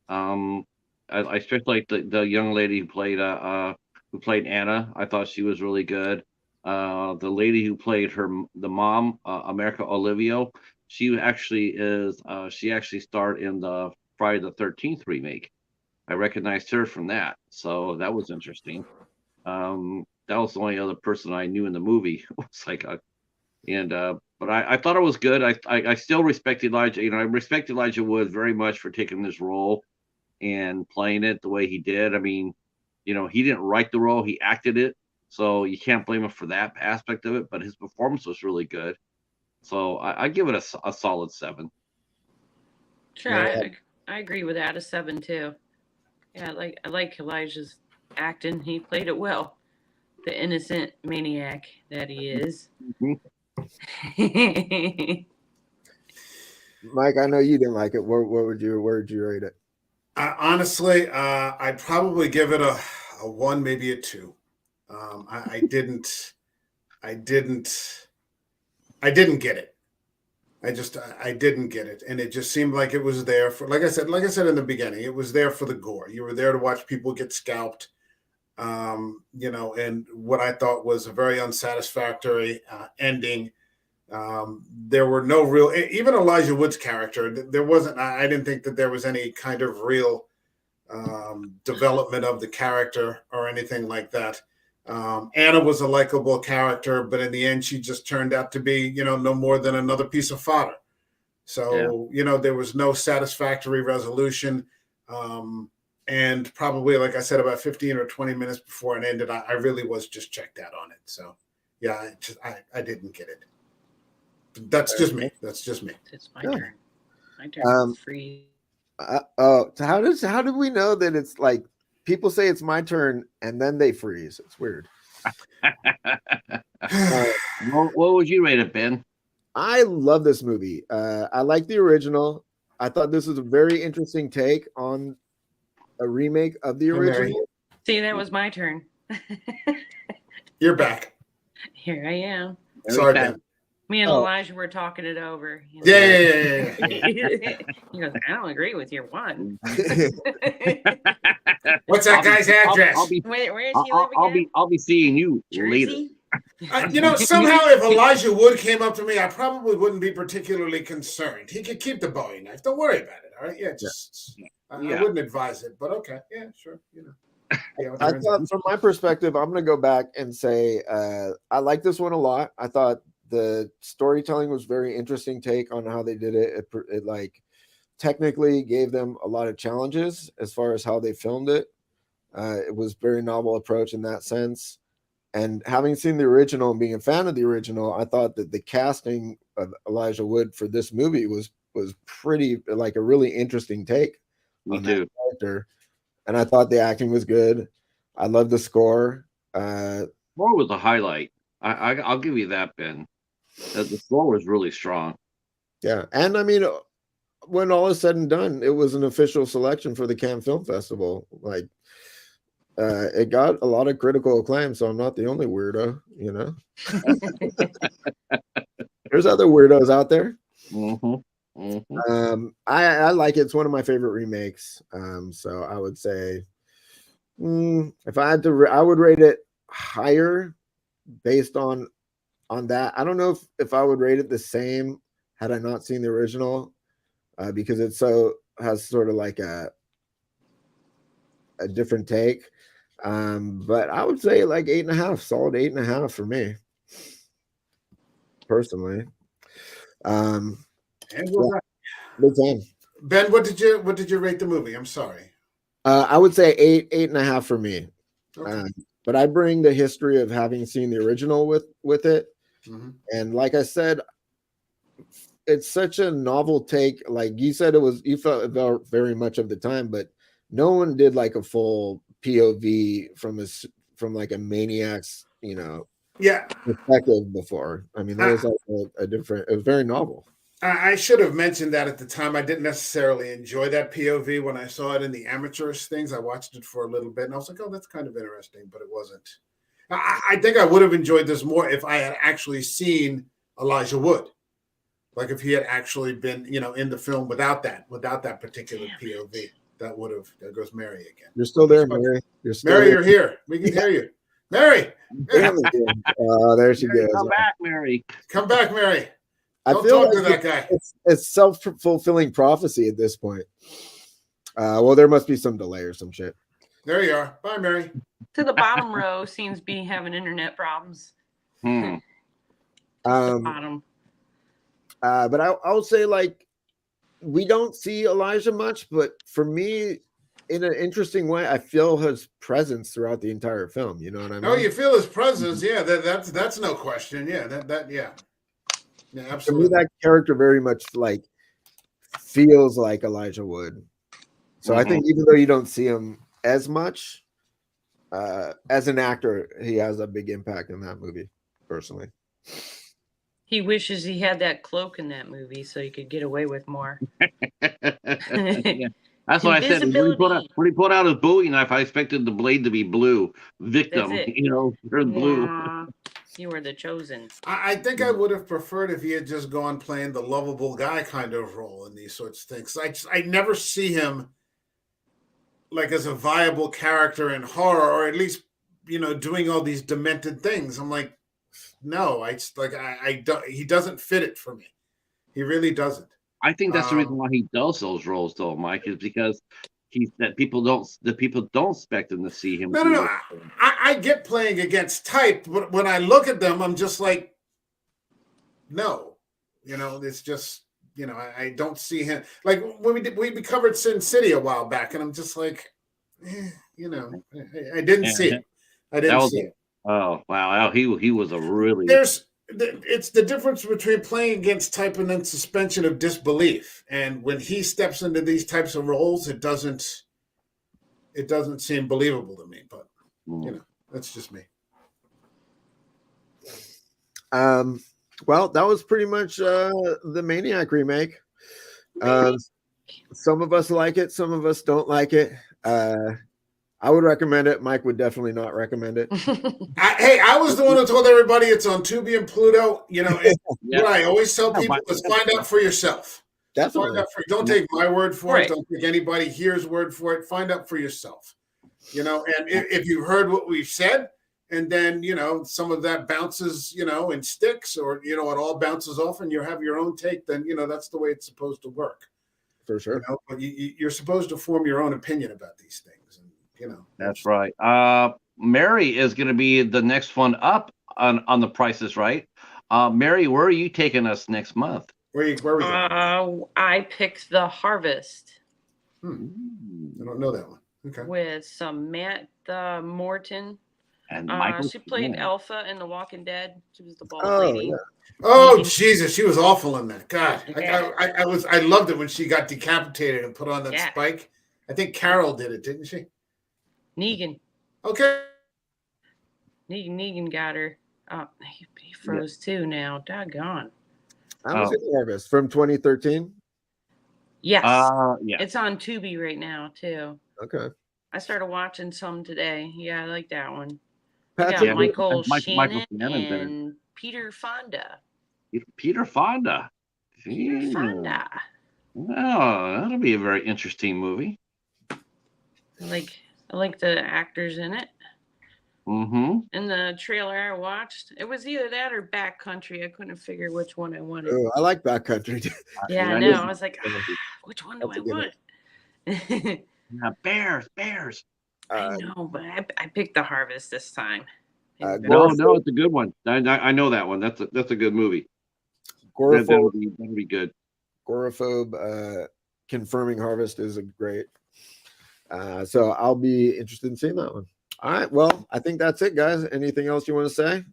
I especially like the young lady who played Anna. I thought she was really good. The lady who played the mom, America Olivio, she actually starred in the Friday the 13th remake. I recognized her from that, so that was interesting. That was the only other person I knew in the movie. It was like but I thought it was good. I still respect Elijah. I respect Elijah Wood very much for taking this role and playing it the way he did. I mean, he didn't write the role; he acted it, so you can't blame him for that aspect of it. But his performance was really good, so I give it a solid 7. Sure, Yeah. I agree with that. A 7 too. Yeah, I like Elijah's acting. He played it well. The innocent maniac that he is. Mike, I know you didn't like it. Where would you rate it? Honestly, I'd probably give it a 1, maybe a 2. I didn't get it. I didn't get it, and it just seemed like it was there for, like I said in the beginning, it was there for the gore. You were there to watch people get scalped. And what I thought was a very unsatisfactory ending. There were no real, even Elijah Wood's character, there wasn't, I didn't think that there was any kind of real development of the character or anything like that. Anna was a likable character, but in the end, she just turned out to be, no more than another piece of fodder. So, there was no satisfactory resolution. And probably, like I said, about 15 or 20 minutes before it ended, I really was just checked out on it. So, yeah, I didn't get it. That's just me. It's my turn. My turn. Free. So how do we know that it's like people say it's my turn and then they freeze? It's weird. What would you rate it, Ben? I love this movie. I like the original. I thought this was a very interesting take on a remake of the original. See, that was my turn. You're back. Here I am. Sorry, Ben. Me and Elijah were talking it over. Yeah. He goes, I don't agree with your one. What's that guy's address? Where is he live again? I'll be seeing you Jersey? later. Somehow if Elijah Wood came up to me, I probably wouldn't be particularly concerned. He could keep the Bowie knife. Don't worry about it. All right. Yeah. I wouldn't advise it, but okay. Yeah, sure. I thought, from my perspective, I'm going to go back and say I like this one a lot. I thought the storytelling was very interesting take on how they did it. It like technically gave them a lot of challenges as far as how they filmed it. It was very novel approach in that sense. And having seen the original and being a fan of the original, I thought that the casting of Elijah Wood for this movie was pretty, like, a really interesting take on that character. And I thought the acting was good. I love the score. Score was a highlight. I'll give you that, Ben. The score was really strong. Yeah, and I mean, when all is said and done, it was an official selection for the Cannes Film Festival. Like, it got a lot of critical acclaim, so I'm not the only weirdo. You know, there's other weirdos out there. Mm-hmm. I like it. It's one of my favorite remakes. So I would say, if I had to, I would rate it higher based on that. I don't know if I would rate it the same had I not seen the original, because it has sort of like a different take. But I would say like 8.5, solid 8.5 for me personally. And we're Good time. Ben, what did you rate the movie? I'm sorry. I would say 8.5 for me. Okay. But I bring the history of having seen the original with it. Mm-hmm. And like I said, it's such a novel take. Like you said, you felt very much of the time, but no one did like a full POV from like a Maniac's, Yeah. perspective before. I mean, that was like a different. It was very novel. I should have mentioned that at the time. I didn't necessarily enjoy that POV when I saw it in the amateurish things. I watched it for a little bit and I was like, oh, that's kind of interesting, but it wasn't. I think I would have enjoyed this more if I had actually seen Elijah Wood. Like if he had actually been, in the film without that particular POV. That would have. There goes Mary again. You're still there, Mary. You're here. We can hear you. Mary. There she goes. Come back, Mary. Come back, Mary. I Don't feel talk like to that guy. It's self-fulfilling prophecy at this point. Well, there must be some delay or some shit. There you are. Bye, Mary. To the bottom row seems to be having internet problems. Hmm. Bottom. But I would say like we don't see Elijah much, but for me, in an interesting way, I feel his presence throughout the entire film. You know what I mean? Oh, you feel his presence? Yeah, that's no question. Yeah, yeah, absolutely. To me, that character very much like feels like Elijah Wood. So I think even though you don't see him as much, as an actor, he has a big impact in that movie. Personally, he wishes he had that cloak in that movie so he could get away with more. Yeah. That's what I said. When he put out his Bowie knife, I expected the blade to be blue. Victim, blue. You were the chosen. I think I would have preferred if he had just gone playing the lovable guy kind of role in these sorts of things. I never see him like as a viable character in horror, or at least doing all these demented things. I'm like, no, I don't. He doesn't fit it for me. He really doesn't. I think that's the reason why he does those roles, though, Mike, is because people don't expect them to see him. No. I get playing against type, but when I look at them, I'm just like, no, it's just, I don't see him. Like when we covered Sin City a while back, and I'm just like, I didn't see it. I didn't see it. Oh wow, he was a really. It's the difference between playing against type and then suspension of disbelief. And when he steps into these types of roles, it doesn't seem believable to me. But that's just me. Well, that was pretty much the Maniac remake. Some of us like it, some of us don't like it. I would recommend it. Mike would definitely not recommend it. I was the one who told everybody it's on Tubi and Pluto. What I always tell people is find out for yourself. Definitely. Don't take my word for it. Don't take anybody here's word for it. Find out for yourself. And if you heard what we've said, and then some of that bounces, and sticks, or it all bounces off, and you have your own take, then that's the way it's supposed to work. For sure. But you're supposed to form your own opinion about these things. That's right. Mary is going to be the next one up on the Price is Right. Mary, where are you taking us next month? Where are we? I picked The Harvest. I don't know that one. Okay. With some Matt Morton. And she played Alpha in The Walking Dead. She was the bald lady. Yeah. Oh Jesus, she was awful in that. God, I loved it when she got decapitated and put on that spike. I think Carol did it, didn't she? Negan. Okay. Negan got her. He froze too now. Doggone. I was in Harvest from 2013. Yes. Yeah. It's on Tubi right now too. Okay. I started watching some today. Yeah, I like that one. I Patrick, got Michael Michael Shannon Shannon's in it. and Peter Fonda. Peter Fonda. Peter Yeah. Fonda. Oh, that'll be a very interesting movie. I like the actors in it. Mm-hmm. In the trailer I watched, it was either that or Backcountry. I couldn't figure which one I wanted. I like Backcountry. Yeah, I know. I was like, which one do I want? Yeah, bears. I know, but I picked The Harvest this time. No, it's a good one. I know that one. That's a good movie. That'll be good. Agoraphobe, confirming Harvest is a great. So I'll be interested in seeing that one. All right. Well, I think that's it, guys. Anything else you want to say?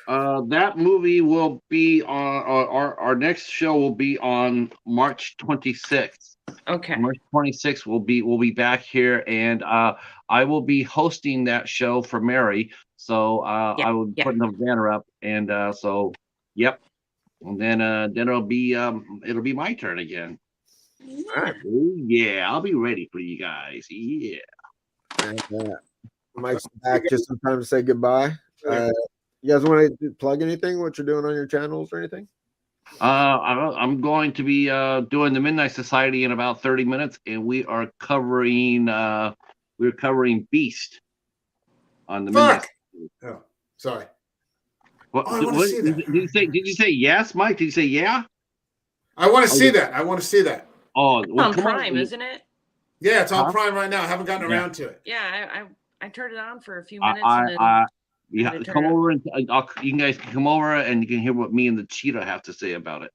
That movie will be on our next show will be on March 26th. Okay. March 26th we'll be back here, and I will be hosting that show for Mary. So I will put the banner up, and so yep. And then it'll be my turn again. All right. Yeah, I'll be ready for you guys. Yeah. And, Mike's back just in time to say goodbye. You guys want to plug anything? What you're doing on your channels or anything? I'm going to be doing the Midnight Society in about 30 minutes, and we are covering Beast on the Midnight. Oh, sorry. What, I want to see that. Did you say yes, Mike? Did you say yeah? I want to see that. I want to see that. Oh, it's on Prime, isn't it? Yeah, it's on Prime right now. I haven't gotten around to it. Yeah, I turned it on for a few minutes. Yeah, come over and you guys can come over and you can hear what me and the cheetah have to say about it.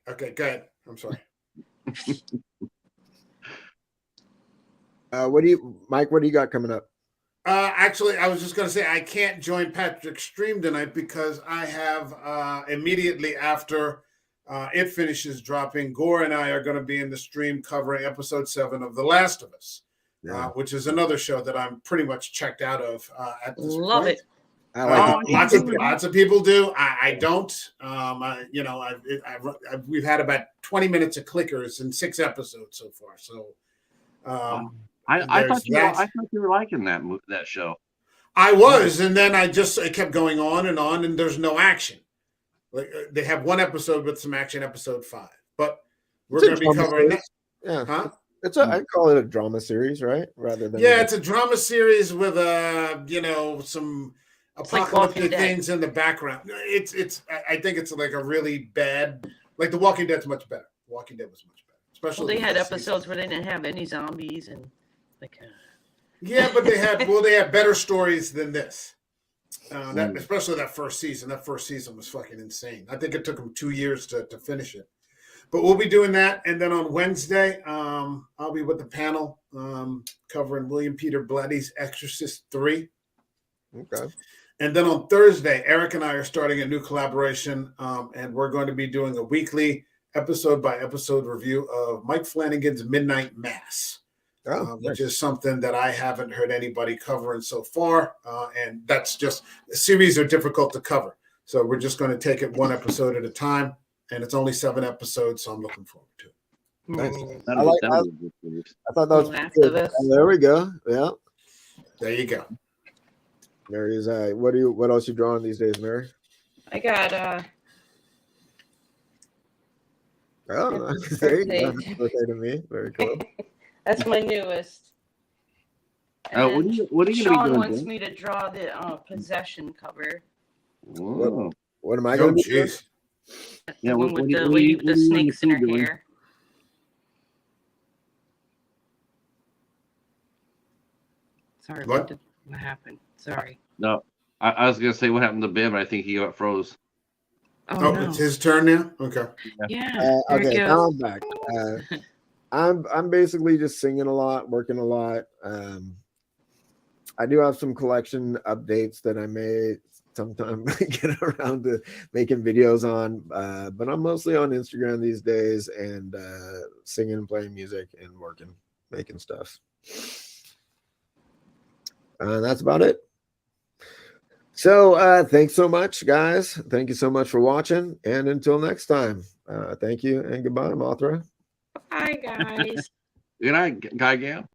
Okay, go ahead. I'm sorry. Mike? What do you got coming up? Actually, I was just going to say I can't join Patrick's stream tonight because I have immediately after it finishes dropping, Gore and I are going to be in the stream covering episode 7 of The Last of Us. Which is another show that I'm pretty much checked out of at this point. Love it. Lots of people do. I don't. We've had about 20 minutes of clickers in 6 episodes so far. So I thought you were liking that show. I was, and then it kept going on, and there's no action. Like they have one episode with some action, episode 5, but we're going to be covering that. Yeah. Huh? I call it a drama series, right? Rather than it's a drama series with some apocalyptic things in the background. I think it's like a really bad, like The Walking Dead's much better. Walking Dead was much better, especially. They had episodes where they didn't have any zombies and like. Yeah, but they had better stories than this. Especially that first season. That first season was fucking insane. I think it took them 2 years to finish it. But we'll be doing that, and then on Wednesday, I'll be with the panel covering William Peter Blatty's Exorcist 3. Okay. And then on Thursday, Eric and I are starting a new collaboration, and we're going to be doing a weekly episode-by-episode review of Mike Flanagan's Midnight Mass, which is something that I haven't heard anybody covering so far, and that's just – series are difficult to cover. So we're just going to take it one episode at a time. And it's only 7 episodes, so I'm looking forward to it. Nice. I thought that was good. There we go. Yeah. There you go. Mary's what else you drawing these days, Mary? I got there you go. Birthday to me. Very cool. That's my newest. What are you going to be doing? Sean wants me to draw the Possession cover. What am I going to be doing? The one with the lady with the snakes in her hair. Sorry, what happened? Sorry. No, I was gonna say what happened to Ben, but I think he got froze. No. It's his turn now. Okay. Yeah. Okay. Now I'm back. I'm basically just singing a lot, working a lot. I do have some collection updates that I may sometime get around to making videos on, but I'm mostly on Instagram these days and singing, playing music, and working, making stuff. That's about it. So thanks so much, guys. Thank you so much for watching, and until next time, thank you and goodbye, Mothra. Bye, guys. Good night, Guy Gam.